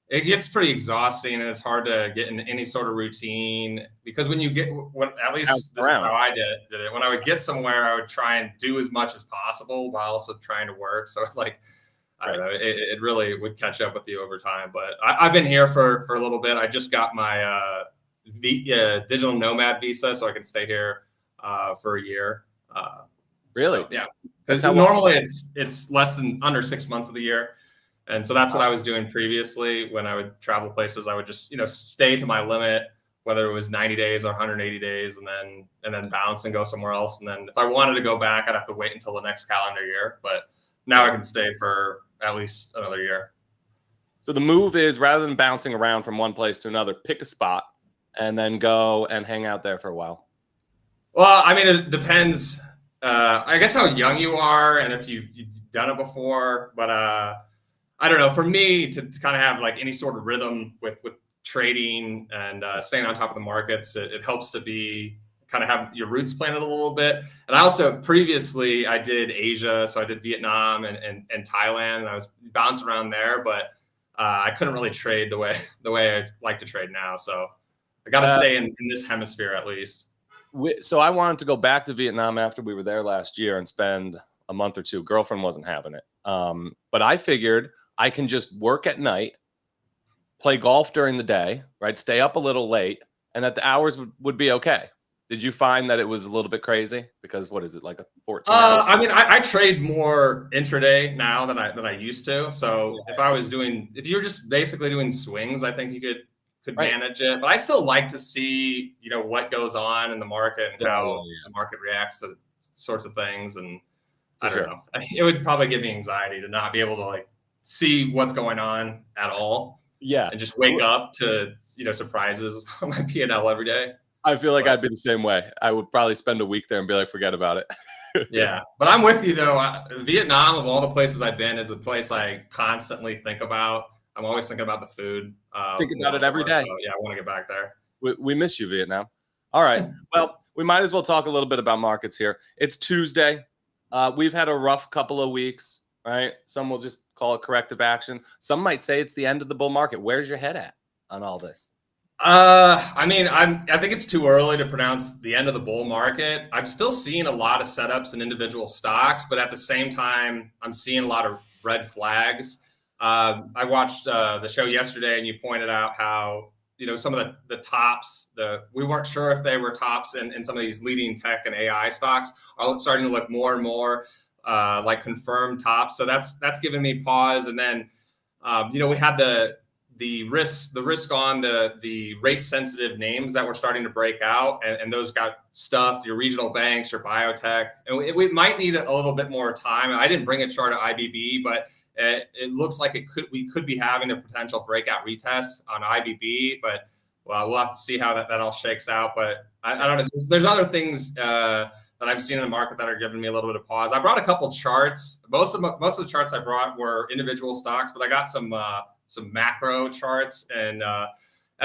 it gets pretty exhausting, and it's hard to get in any sort of routine, because when at least this is how I did it. When I would get somewhere, I would try and do as much as possible while also trying to work. So it's like, I don't know, it really would catch up with you over time. But I've been here for a little bit. I just got my digital nomad visa, so I can stay here for a year. Really? So, yeah. Because normally it's less than under 6 months of the year. And so that's what I was doing previously. When I would travel places, I would just, stay to my limit, whether it was 90 days or 180 days, and then bounce and go somewhere else. And then if I wanted to go back, I'd have to wait until the next calendar year. But now I can stay for at least another year. So the move is, rather than bouncing around from one place to another, pick a spot and then go and hang out there for a while. Well, I mean, it depends. I guess how young you are and if you've done it before. But I don't know. For me, to kind of have like any sort of rhythm with trading and staying on top of the markets, it helps to be kind of have your roots planted a little bit. And I also previously I did Asia, so I did Vietnam and Thailand, and I was bouncing around there, but I couldn't really trade the way I like to trade now. So I got to stay in this hemisphere at least. So I wanted to go back to Vietnam after we were there last year and spend a month or two. Girlfriend wasn't having it, but I figured I can just work at night, play golf during the day, right? Stay up a little late, and that the hours would be okay. Did you find that it was a little bit crazy? Because what is it, like a 14 hours? I mean, I trade more intraday now than I used to. So if you're just basically doing swings, I think you could manage it. But I still like to see, what goes on in the market and how the market reacts to sorts of things. And I don't know. It would probably give me anxiety to not be able to like see what's going on at all. Yeah. And just wake up to, surprises on my P&L every day. I feel like I'd be the same way. I would probably spend a week there and be like, forget about it. Yeah. But I'm with you though. Vietnam, of all the places I've been, is a place I constantly think about. I'm always thinking about the food. Thinking about it every day. So, yeah, I want to get back there. We miss you, Vietnam. All right. Well, we might as well talk a little bit about markets here. It's Tuesday. We've had a rough couple of weeks, right? Some will just call it corrective action. Some might say it's the end of the bull market. Where's your head at on all this? I mean, I think it's too early to pronounce the end of the bull market. I'm still seeing a lot of setups in individual stocks, but at the same time, I'm seeing a lot of red flags. I watched the show yesterday, and you pointed out how some of the tops, we weren't sure if they were tops in some of these leading tech and AI stocks are starting to look more and more like confirmed tops. So that's given me pause. And then we had the risk on the rate sensitive names that were starting to break out, and those got stuffed. Your regional banks, your biotech, and we might need a little bit more time. I didn't bring a chart of IBB, but it looks like we could be having a potential breakout retest on IBB, but we'll have to see how that all shakes out. But I don't know. There's other things that I'm seeing in the market that are giving me a little bit of pause. I brought a couple charts. Most of the charts I brought were individual stocks, but I got some macro charts, and I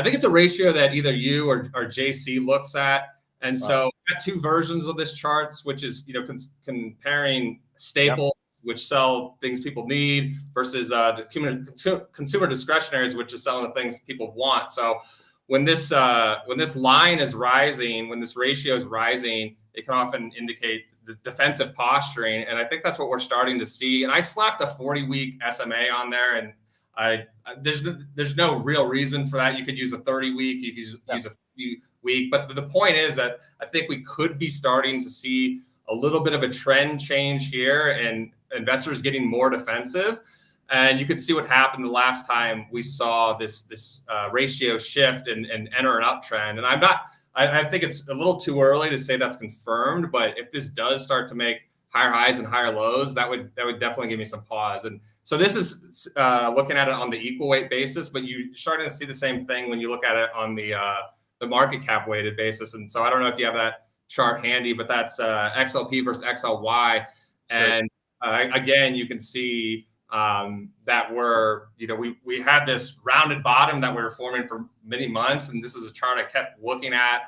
think it's a ratio that either you or JC looks at. And so I got two versions of this charts, which is comparing staples, which sell things people need, versus consumer discretionaries, which is selling the things people want. So when this line is rising, when this ratio is rising, it can often indicate the defensive posturing, and I think that's what we're starting to see. And I slapped a 40-week SMA on there, and There's no real reason for that. You could use a 30-week, you could use a few week, but the point is that I think we could be starting to see a little bit of a trend change here, and investors getting more defensive. And you could see what happened the last time we saw this ratio shift and enter an uptrend. And I think it's a little too early to say that's confirmed, but if this does start to make higher highs and higher lows, that would definitely give me some pause. And so this is looking at it on the equal weight basis, but you're starting to see the same thing when you look at it on the market cap weighted basis. And so I don't know if you have that chart handy, but that's XLP versus XLY. And again, you can see that we had this rounded bottom that we were forming for many months, and this is a chart I kept looking at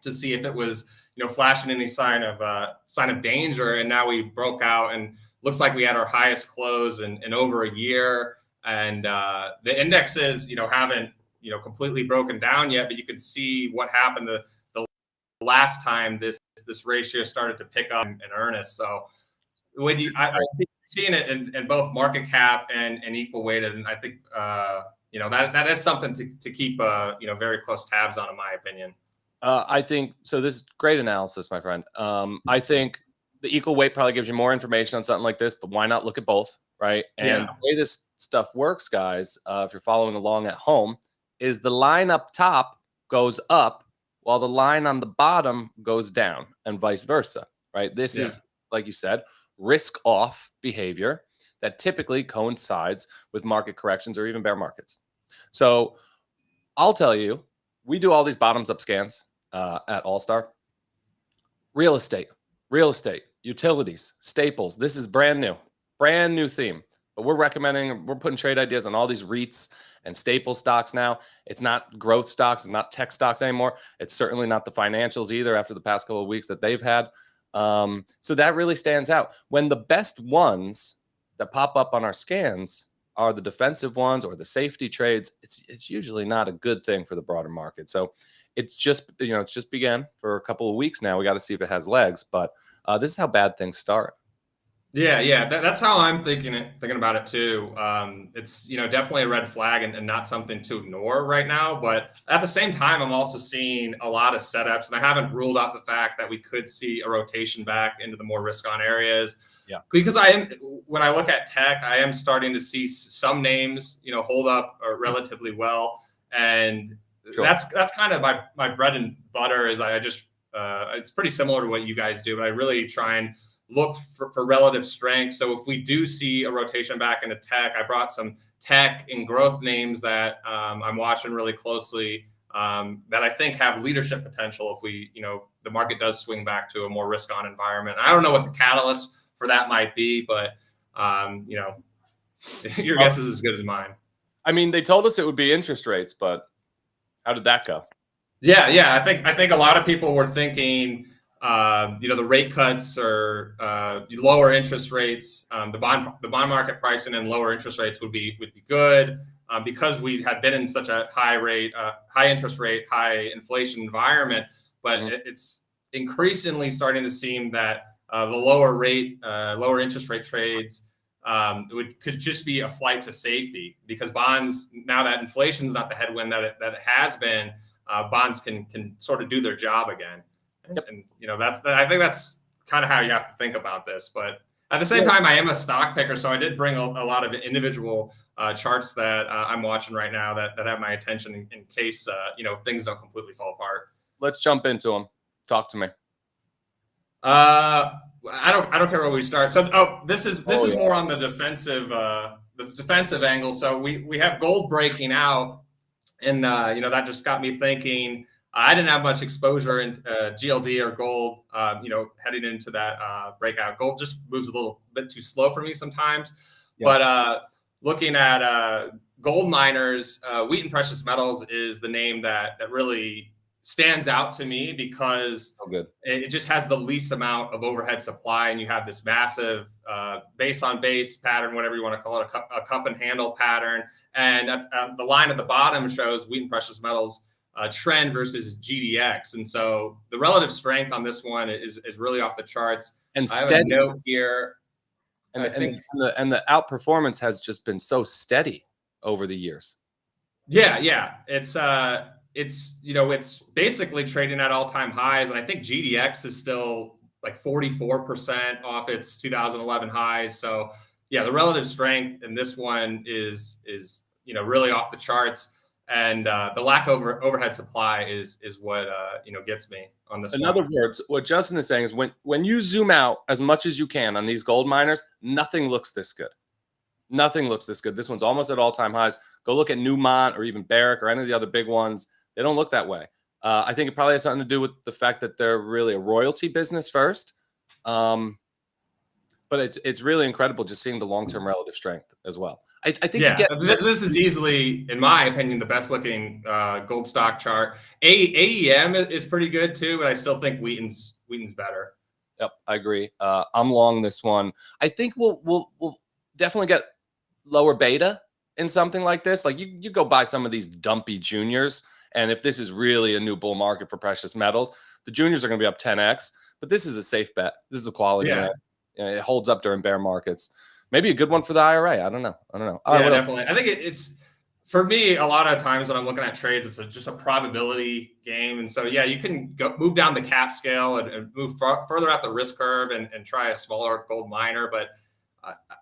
to see if it was flashing any sign of danger. And now we broke out, and looks like we had our highest close in over a year. And the indexes haven't completely broken down yet, but you can see what happened the last time this ratio started to pick up in earnest. So when I think seeing it in both market cap and equal weighted, and I think that is something to keep very close tabs on, in my opinion. I think so. This is great analysis, my friend. I think the equal weight probably gives you more information on something like this, but why not look at both, right? And the way this stuff works, guys, if you're following along at home, is the line up top goes up while the line on the bottom goes down, and vice versa, right? This is, like you said, risk off behavior that typically coincides with market corrections or even bear markets. So I'll tell you, we do all these bottoms up scans at All-Star. Real estate, utilities, staples. This is brand new theme. But we're putting trade ideas on all these REITs and staple stocks now. It's not growth stocks, it's not tech stocks anymore. It's certainly not the financials either after the past couple of weeks that they've had. So that really stands out. When the best ones that pop up on our scans are the defensive ones or the safety trades, it's usually not a good thing for the broader market. So it's just began for a couple of weeks now. We got to see if it has legs, but this is how bad things start. Yeah. That's how I'm thinking about it too. It's definitely a red flag and not something to ignore right now. But at the same time, I'm also seeing a lot of setups, and I haven't ruled out the fact that we could see a rotation back into the more risk-on areas. Yeah, because when I look at tech, I am starting to see some names hold up relatively well, and that's kind of my bread and butter. Is I just it's pretty similar to what you guys do, but I really try and look for relative strength. So if we do see a rotation back into tech, I brought some tech and growth names that I'm watching really closely that I think have leadership potential if the market does swing back to a more risk-on environment. I don't know what the catalyst for that might be, but your guess is as good as mine. I mean, they told us it would be interest rates, but how did that go? Yeah. I think a lot of people were thinking the rate cuts or lower interest rates, the bond market pricing and lower interest rates would be good because we had been in such a high interest rate, high inflation environment. But it's increasingly starting to seem that the lower interest rate trades could just be a flight to safety, because bonds, now that inflation's not the headwind that it has been, bonds can sort of do their job again. Yep. And I think that's kind of how you have to think about this. But at the same time, I am a stock picker, so I did bring a lot of individual charts that I'm watching right now that have my attention in case things don't completely fall apart. Let's jump into them. Talk to me. I don't care where we start. So this is more on the defensive angle. So we have gold breaking out, and that just got me thinking. I didn't have much exposure in GLD or gold, heading into that breakout. Gold just moves a little bit too slow for me sometimes. Yeah. But looking at gold miners, Wheaton Precious Metals is the name that really stands out to me because it just has the least amount of overhead supply, and you have this massive base on base pattern, whatever you want to call it, a cup and handle pattern. And the line at the bottom shows Wheaton Precious Metals trend versus GDX, and so the relative strength on this one is really off the charts. And I have steady. A note here, and the outperformance has just been so steady. over the years. Yeah. It's it's basically trading at all-time highs, and I think GDX is still like 44% off its 2011 highs. So yeah, the relative strength in this one is really off the charts, and the lack of overhead supply is what gets me on this. In other words, what Justin is saying is when you zoom out as much as you can on these gold miners, nothing looks this good. Nothing looks this good. This one's almost at all-time highs. Go look at Newmont or even Barrick or any of the other big ones. They don't look that way. I think it probably has something to do with the fact that they're really a royalty business first. But it's really incredible just seeing the long-term relative strength as well. I think this is easily, in my opinion, the best looking gold stock chart. AEM is pretty good too, but I still think Wheaton's better. Yep, I agree. I'm long this one. I think we'll definitely get lower beta in something like this. Like you go buy some of these dumpy juniors, and if this is really a new bull market for precious metals, the juniors are going to be up 10x. But this is a safe bet. This is a quality bet. It holds up during bear markets. Maybe a good one for the IRA. I don't know. Yeah, definitely. I think it's for me. A lot of times when I'm looking at trades, it's just a probability game, and so yeah, you can move down the cap scale and move further out the risk curve and try a smaller gold miner, but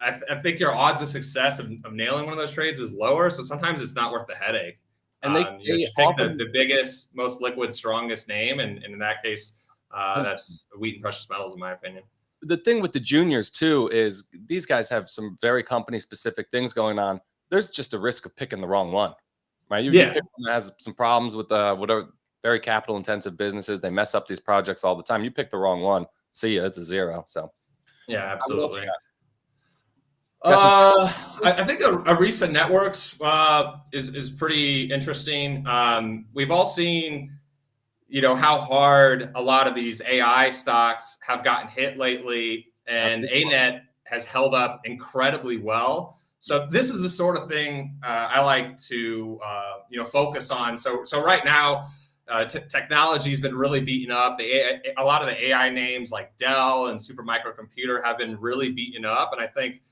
I think your odds of success of nailing one of those trades is lower. So sometimes it's not worth the headache. And they just pick the biggest, most liquid, strongest name. And in that case, that's Wheaton Precious Metals, in my opinion. The thing with the juniors, too, is these guys have some very company-specific things going on. There's just a risk of picking the wrong one, right? You pick one that has some problems with whatever very capital-intensive businesses. They mess up these projects all the time. You pick the wrong one. See ya, it's a zero. So, yeah, absolutely. I think a recent networks is pretty interesting. We've all seen, how hard a lot of these AI stocks have gotten hit lately, and ANET has held up incredibly well. So this is the sort of thing I like to focus on. So right now, technology has been really beaten up. A lot of the AI names like Dell and Supermicro Computer have been really beaten up, and I think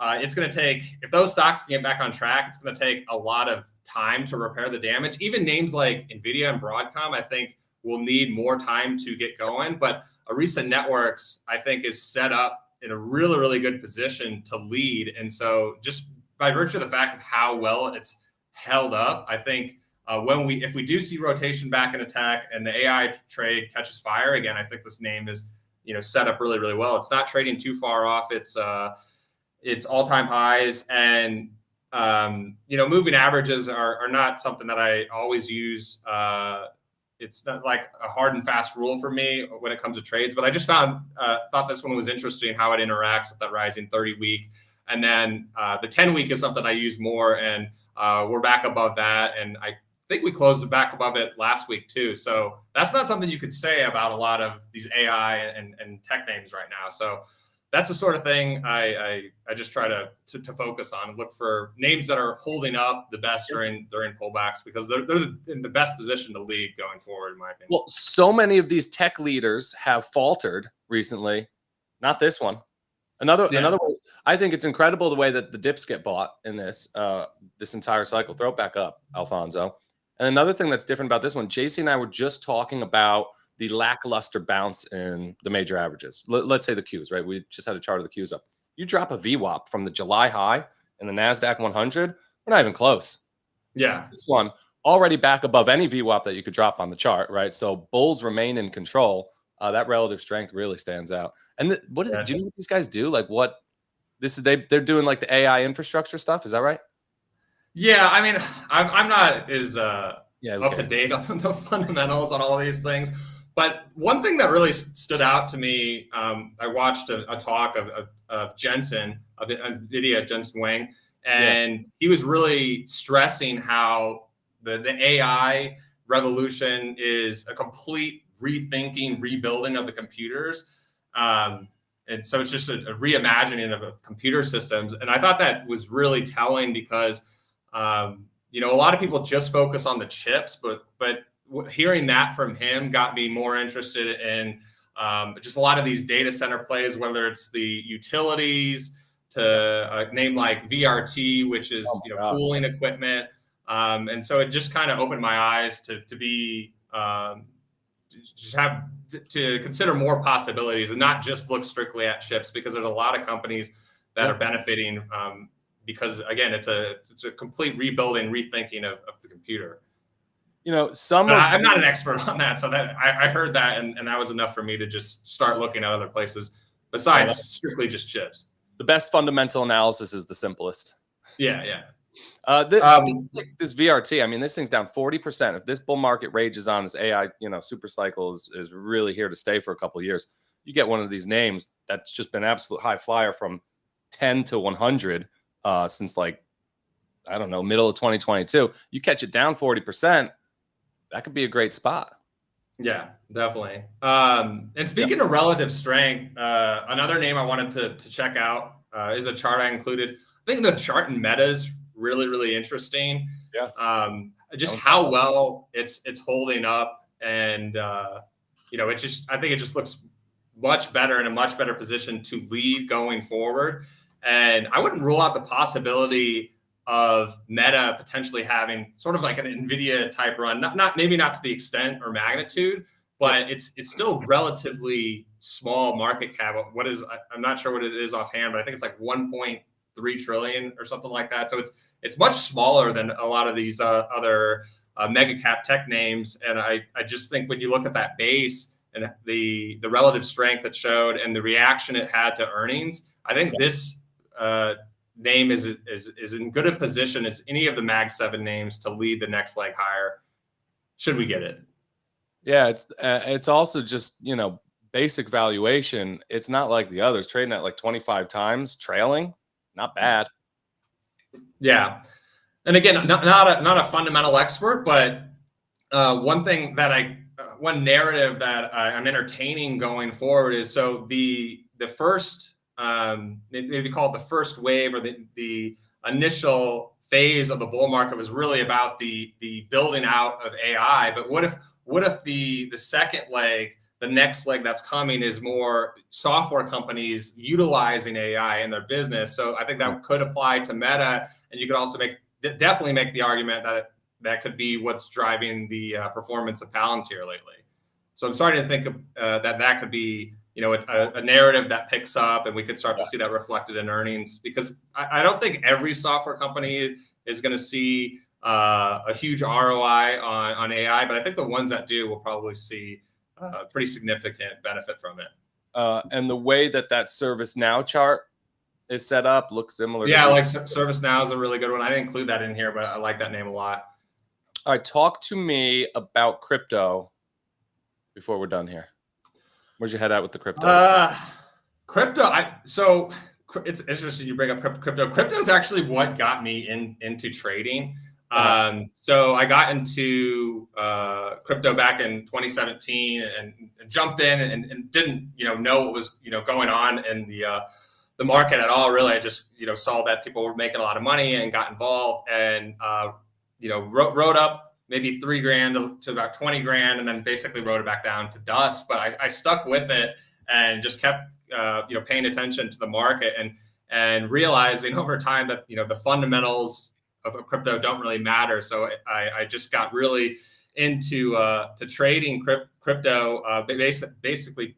it's going to take, if those stocks can get back on track, it's going to take a lot of time to repair the damage. Even names like NVIDIA and Broadcom, I think, will need more time to get going. But a recent networks, I think, is set up in a really, really good position to lead. And so just by virtue of the fact of how well it's held up, I think if we do see rotation back in tech and the AI trade catches fire again, I think this name is, set up really, really well. It's not trading too far off its all-time highs, and moving averages are not something that I always use. It's not like a hard and fast rule for me when it comes to trades, but I just thought this one was interesting, how it interacts with that rising 30-week, and then the 10-week is something I use more, and we're back above that, and I think we closed back above it last week too. So that's not something you could say about a lot of these AI and tech names right now. So that's the sort of thing I just try to focus on and look for names that are holding up the best during pullbacks, because they're in the best position to lead going forward, in my opinion. Well, so many of these tech leaders have faltered recently. Not this one. Another way. I think it's incredible the way that the dips get bought in this entire cycle. Throw it back up, Alfonso. And another thing that's different about this one, JC and I were just talking about the lackluster bounce in the major averages. Let's say the Qs, right? We just had a chart of the Qs up. You drop a VWAP from the July high in the Nasdaq 100, we're not even close. Yeah. This one already back above any VWAP that you could drop on the chart, right? So bulls remain in control. That relative strength really stands out. And do you know what these guys do? Like they're doing like the AI infrastructure stuff. Is that right? Yeah. I mean, I'm not as up to date on the fundamentals on all these things. But one thing that really stood out to me, I watched a talk of Jensen, of NVIDIA, Jensen Huang, and he was really stressing how the AI revolution is a complete rethinking, rebuilding of the computers. And so it's just a reimagining of computer systems. And I thought that was really telling because, a lot of people just focus on the chips, but hearing that from him got me more interested in just a lot of these data center plays, whether it's the utilities, to a name like VRT, which is cooling equipment. And so it just kind of opened my eyes to be just have to consider more possibilities and not just look strictly at chips, because there's a lot of companies that are benefiting because, again, it's a complete rebuilding, rethinking of the computer. I'm not an expert on that, so that I heard that, and that was enough for me to just start looking at other places besides strictly just chips. The best fundamental analysis is the simplest. Yeah. This VRT, I mean, this thing's down 40%. If this bull market rages on, this AI, super cycle is really here to stay for a couple of years. You get one of these names that's just been absolute high flyer from 10 to 100 since middle of 2022. You catch it down 40%, that could be a great spot. Yeah, definitely. And speaking of relative strength, another name I wanted to check out is a chart I included. I think the chart in Meta is really, really interesting. Yeah. Just how well it's holding up, and I think it just looks much better, in a much better position to lead going forward. And I wouldn't rule out the possibility of Meta potentially having sort of like an NVIDIA type run, maybe not to the extent or magnitude, but it's still relatively small market cap. I'm not sure what it is offhand, but I think it's like 1.3 trillion or something like that. So it's much smaller than a lot of these other mega cap tech names. And I just think when you look at that base and the relative strength it showed and the reaction it had to earnings, I think this name is in good a position as any of the Mag 7 names to lead the next leg higher, should we get it. Yeah, it's also just, basic valuation. It's not like the others, trading at like 25 times trailing. Not bad. Yeah. And again, not a fundamental expert, but one narrative that I'm entertaining going forward is, so the first, maybe call it the first wave, or the initial phase of the bull market was really about the building out of AI. But what if the second leg, the next leg that's coming, is more software companies utilizing AI in their business? So I think that could apply to Meta, and you could also definitely make the argument that could be what's driving the performance of Palantir lately. So I'm starting to think of, that could be a narrative that picks up, and we could start to see that reflected in earnings, because I don't think every software company is going to see a huge ROI on AI, but I think the ones that do will probably see pretty significant benefit from it. And the way that ServiceNow chart is set up looks similar. Yeah, like ServiceNow is a really good one. I didn't include that in here, but I like that name a lot. All right, talk to me about crypto before we're done here. Where's your head at with the crypto? So it's interesting you bring up crypto. Crypto is actually what got me into trading. So I got into crypto back in 2017 and jumped in and didn't know what was going on in the market at all. Really, I just saw that people were making a lot of money and got involved, and rode up maybe $3,000 to about 20 grand, and then basically rode it back down to dust. But I stuck with it and just kept paying attention to the market and realizing over time that the fundamentals of crypto don't really matter. So I just got really into to trading crypto, basically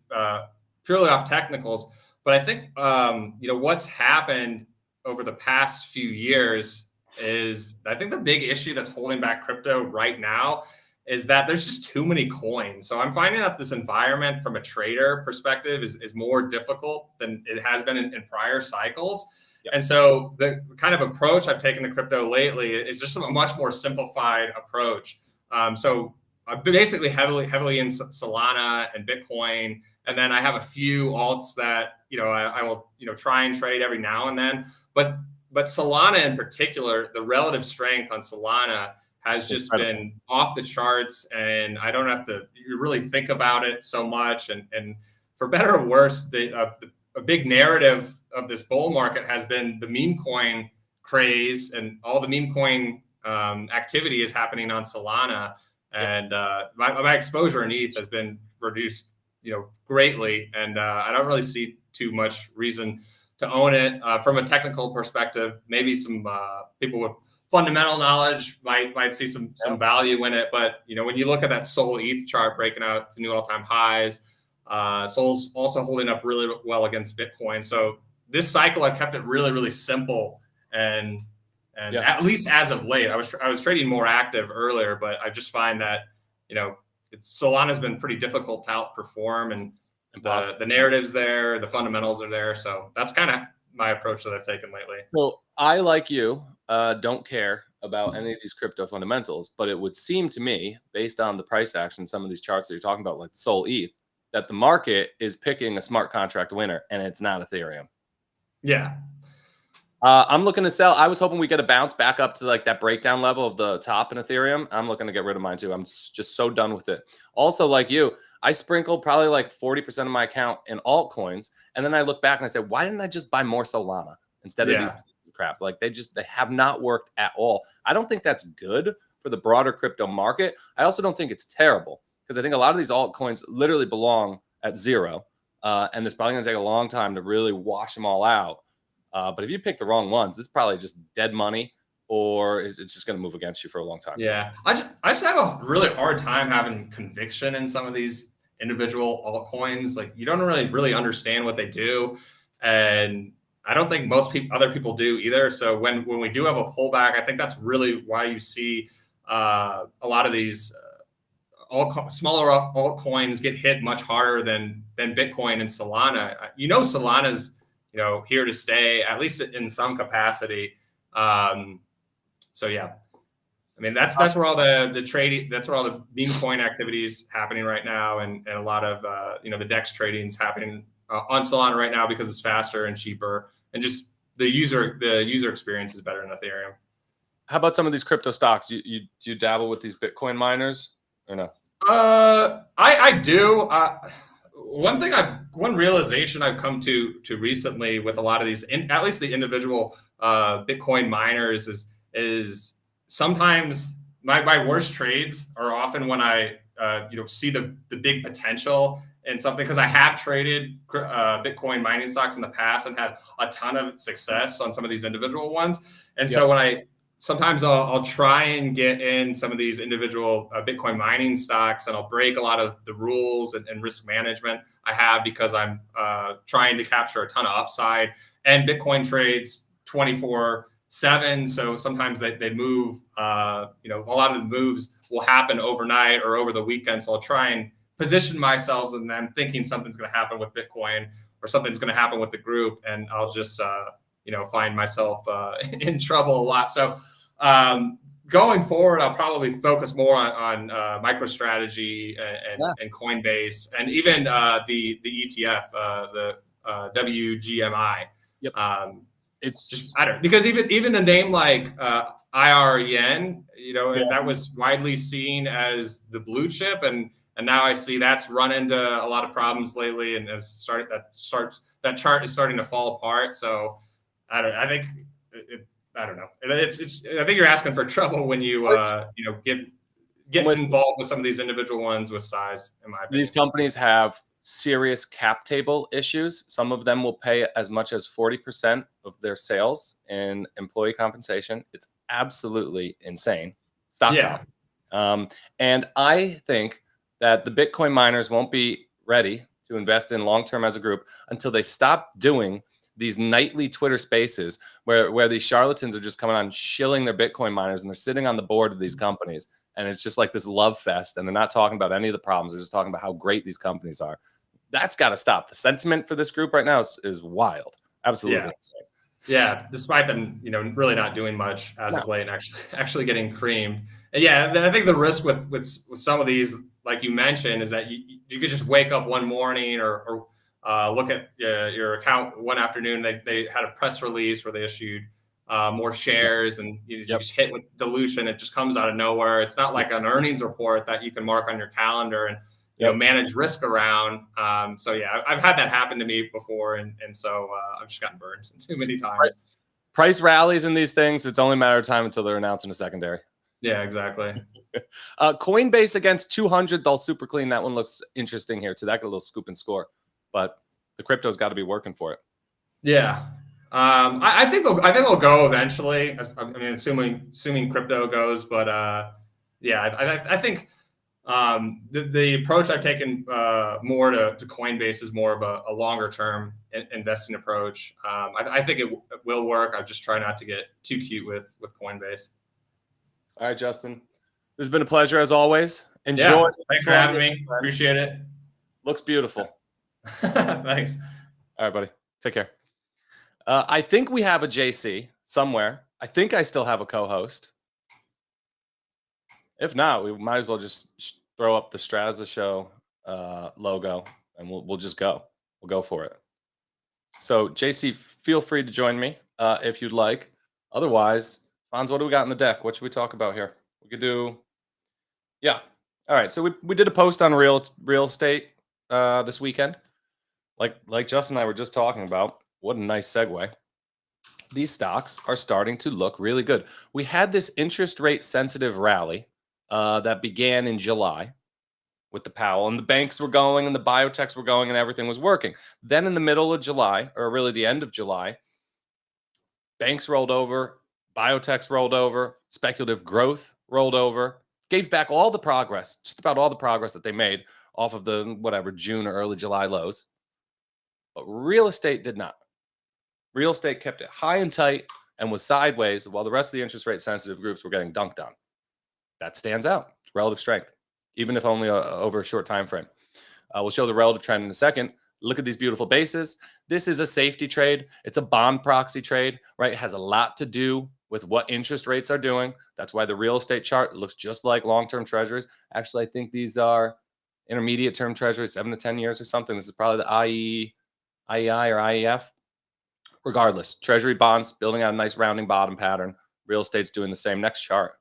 purely off technicals. But I think what's happened over the past few years is, I think the big issue that's holding back crypto right now is that there's just too many coins. So I'm finding that this environment from a trader perspective is more difficult than it has been in prior cycles. Yep. And so the kind of approach I've taken to crypto lately is just a much more simplified approach. So I'm basically heavily in Solana and Bitcoin. And then I have a few alts that, I will, try and trade every now and then. But Solana in particular, the relative strength on Solana has just been off the charts, and I don't have to really think about it so much. And for better or worse, a big narrative of this bull market has been the meme coin craze, and all the meme coin activity is happening on Solana. And my exposure in ETH has been reduced, greatly, and I don't really see too much reason own it. From a technical perspective, maybe some people with fundamental knowledge might see some value in it. But when you look at that Sol ETH chart breaking out to new all-time highs, Sol's also holding up really well against Bitcoin. So this cycle, I've kept it really, really simple, and at least as of late, I was trading more active earlier, but I just find that Solana's been pretty difficult to outperform, and the narrative's there, the fundamentals are there. So that's kind of my approach that I've taken lately. So I, like you, don't care about any of these crypto fundamentals, but it would seem to me, based on the price action, some of these charts that you're talking about, like Sol ETH, that the market is picking a smart contract winner, and it's not Ethereum. Yeah. I'm looking to sell. I was hoping we get a bounce back up to like that breakdown level of the top in Ethereum. I'm looking to get rid of mine too. I'm just so done with it. Also, like you, I sprinkled probably like 40% of my account in altcoins. And then I look back and I said, why didn't I just buy more Solana instead of these crap? Like they have not worked at all. I don't think that's good for the broader crypto market. I also don't think it's terrible, because I think a lot of these altcoins literally belong at zero. And it's probably going to take a long time to really wash them all out. But if you pick the wrong ones, it's probably just dead money, or it's just going to move against you for a long time. Yeah. I just have a really hard time having conviction in some of these individual altcoins. Like, you don't really understand what they do. And I don't think other people do either. So when we do have a pullback, I think that's really why you see a lot of these smaller altcoins get hit much harder than Bitcoin and Solana. Solana's here to stay, at least in some capacity. So yeah, I mean, that's where all the trading, that's where all the meme coin activity is happening right now, and a lot of the DEX trading is happening on Solana right now because it's faster and cheaper, and just the user experience is better in Ethereum. How about some of these crypto stocks? Do you dabble with these Bitcoin miners or no? I do. One realization I've come to recently with a lot of these, at least the individual Bitcoin miners, is sometimes my worst trades are often when I see the big potential in something, because I have traded Bitcoin mining stocks in the past and had a ton of success on some of these individual ones. And so when sometimes I'll try and get in some of these individual Bitcoin mining stocks, and I'll break a lot of the rules and risk management I have, because I'm trying to capture a ton of upside. And Bitcoin trades 24/7, so sometimes they move. A lot of the moves will happen overnight or over the weekend. So I'll try and position myself in them, thinking something's going to happen with Bitcoin or something's going to happen with the group, and I'll just find myself in trouble a lot. So going forward, I'll probably focus more on MicroStrategy and Coinbase, and even the ETF, the WGMI. Yep. It's just, I don't, because even the name like IREN, that was widely seen as the blue chip, and now I see that's run into a lot of problems lately, and that chart is starting to fall apart. So I don't know. I think you're asking for trouble when you get involved with some of these individual ones with size, in my opinion. These companies have serious cap table issues. Some of them will pay as much as 40% of their sales in employee compensation. It's absolutely insane. Stock comp. And I think that the Bitcoin miners won't be ready to invest in long-term as a group until they stop doing these nightly Twitter spaces where these charlatans are just coming on shilling their Bitcoin miners, and they're sitting on the board of these companies. And it's just like this love fest, and they're not talking about any of the problems. They're just talking about how great these companies are. That's got to stop. The sentiment for this group right now is wild. Absolutely insane. Yeah, despite them, really not doing much as of late, and actually getting creamed. And I think the risk with some of these, like you mentioned, is that you could just wake up one morning or look at your account one afternoon. They had a press release where they issued more shares, and you just hit with dilution. It just comes out of nowhere. It's not like an earnings report that you can mark on your calendar and manage risk around. So I've had that happen to me before, and so I've just gotten burned too many times. Price rallies in these things, it's only a matter of time until they're announced in a secondary. Yeah, exactly. Coinbase against 200, they'll super clean. That one looks interesting here too. That got a little scoop and score, but the crypto's got to be working for it. Yeah. I think they'll go eventually. I mean, assuming crypto goes, but yeah, I think the approach I've taken more to Coinbase is more of a longer term investing approach. I think it will work. I just try not to get too cute with Coinbase. All right, Justin. This has been a pleasure as always. Enjoy. Yeah, thanks for having me. Appreciate it. Looks beautiful. Thanks. All right, buddy. Take care. I think we have a JC somewhere. I think I still have a co-host. If not, we might as well just throw up the Strazza Show logo, and we'll just go. We'll go for it. So, JC, feel free to join me if you'd like. Otherwise, Fonz, what do we got in the deck? What should we talk about here? We could do, yeah. All right. So we did a post on real estate this weekend, like Justin and I were just talking about. What a nice segue. These stocks are starting to look really good. We had this interest rate sensitive rally that began in July with the Powell, and the banks were going and the biotechs were going and everything was working. Then in the middle of July, or really the end of July, banks rolled over, biotechs rolled over, speculative growth rolled over, gave back all the progress, just about all the progress that they made off of the June or early July lows. But real estate did not. Real estate kept it high and tight and was sideways while the rest of the interest rate sensitive groups were getting dunked on. That stands out. It's relative strength, even if only over a short time frame. We'll show the relative trend in a second. Look at these beautiful bases. This is a safety trade. It's a bond proxy trade, right? It has a lot to do with what interest rates are doing. That's why the real estate chart looks just like long-term treasuries. Actually, I think these are intermediate term treasuries, 7 to 10 years or something. This is probably the IEI or IEF. Regardless, treasury bonds building out a nice rounding bottom pattern. Real estate's doing the same. Next chart.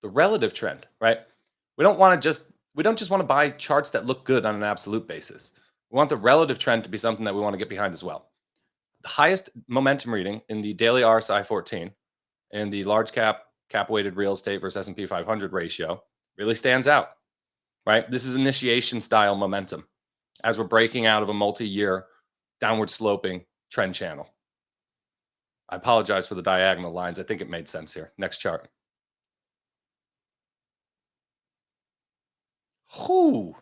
The relative trend, right? We don't just want to buy charts that look good on an absolute basis. We want the relative trend to be something that we want to get behind as well. The highest momentum reading in the daily RSI 14 and the large cap weighted real estate versus S&P 500 ratio really stands out, right? This is initiation style momentum as we're breaking out of a multi-year downward sloping trend channel. I apologize for the diagonal lines. I think it made sense here. Next chart. Whew.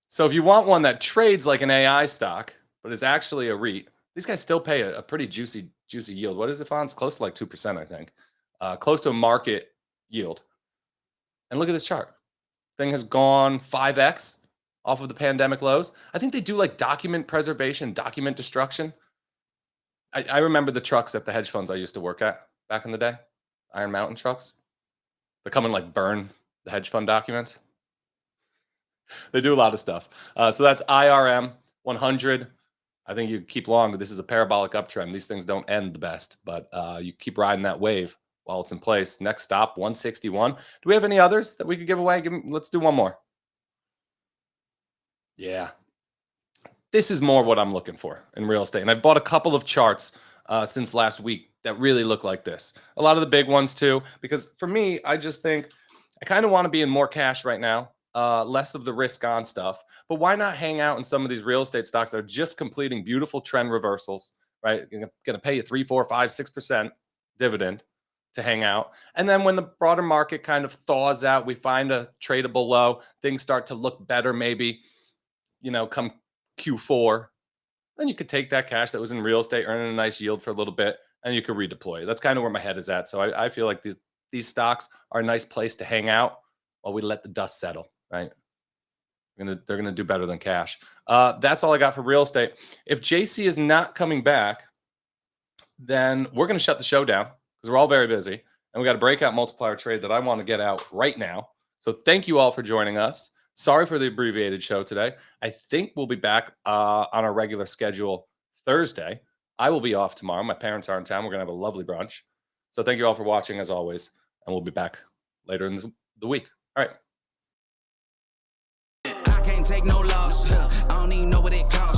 So if you want one that trades like an AI stock, but is actually a REIT, these guys still pay a pretty juicy yield. What is it, Fonz? Close to like 2%, I think. Close to a market yield. And look at this chart. Thing has gone 5x off of the pandemic lows. I think they do like document preservation, document destruction. I remember the trucks at the hedge funds I used to work at back in the day. Iron Mountain trucks. They come and like burn the hedge fund documents. They do a lot of stuff. So that's IRM 100. I think you keep long. This is a parabolic uptrend. These things don't end the best, but you keep riding that wave while it's in place. Next stop, 161. Do we have any others that we could give away? Let's do one more. Yeah. This is more what I'm looking for in real estate. And I bought a couple of charts since last week that really look like this. A lot of the big ones too, because for me, I just think I kind of want to be in more cash right now. Less of the risk on stuff, but why not hang out in some of these real estate stocks that are just completing beautiful trend reversals, right? Going to pay you 3, 4, 5, 6% dividend to hang out. And then when the broader market kind of thaws out, we find a tradable low, things start to look better, maybe, come Q4, then you could take that cash that was in real estate, earning a nice yield for a little bit, and you could redeploy. That's kind of where my head is at. So I feel like these stocks are a nice place to hang out while we let the dust settle. Right? They're gonna do better than cash. That's all I got for real estate. If JC is not coming back, then we're gonna shut the show down because we're all very busy, and we got a breakout multiplier trade that I want to get out right now. So thank you all for joining us. Sorry for the abbreviated show today. I think we'll be back on our regular schedule Thursday. I will be off tomorrow. My parents are in town. We're gonna have a lovely brunch. So thank you all for watching as always, and we'll be back later in the week. All right. Take no loss. I don't even know what it costs.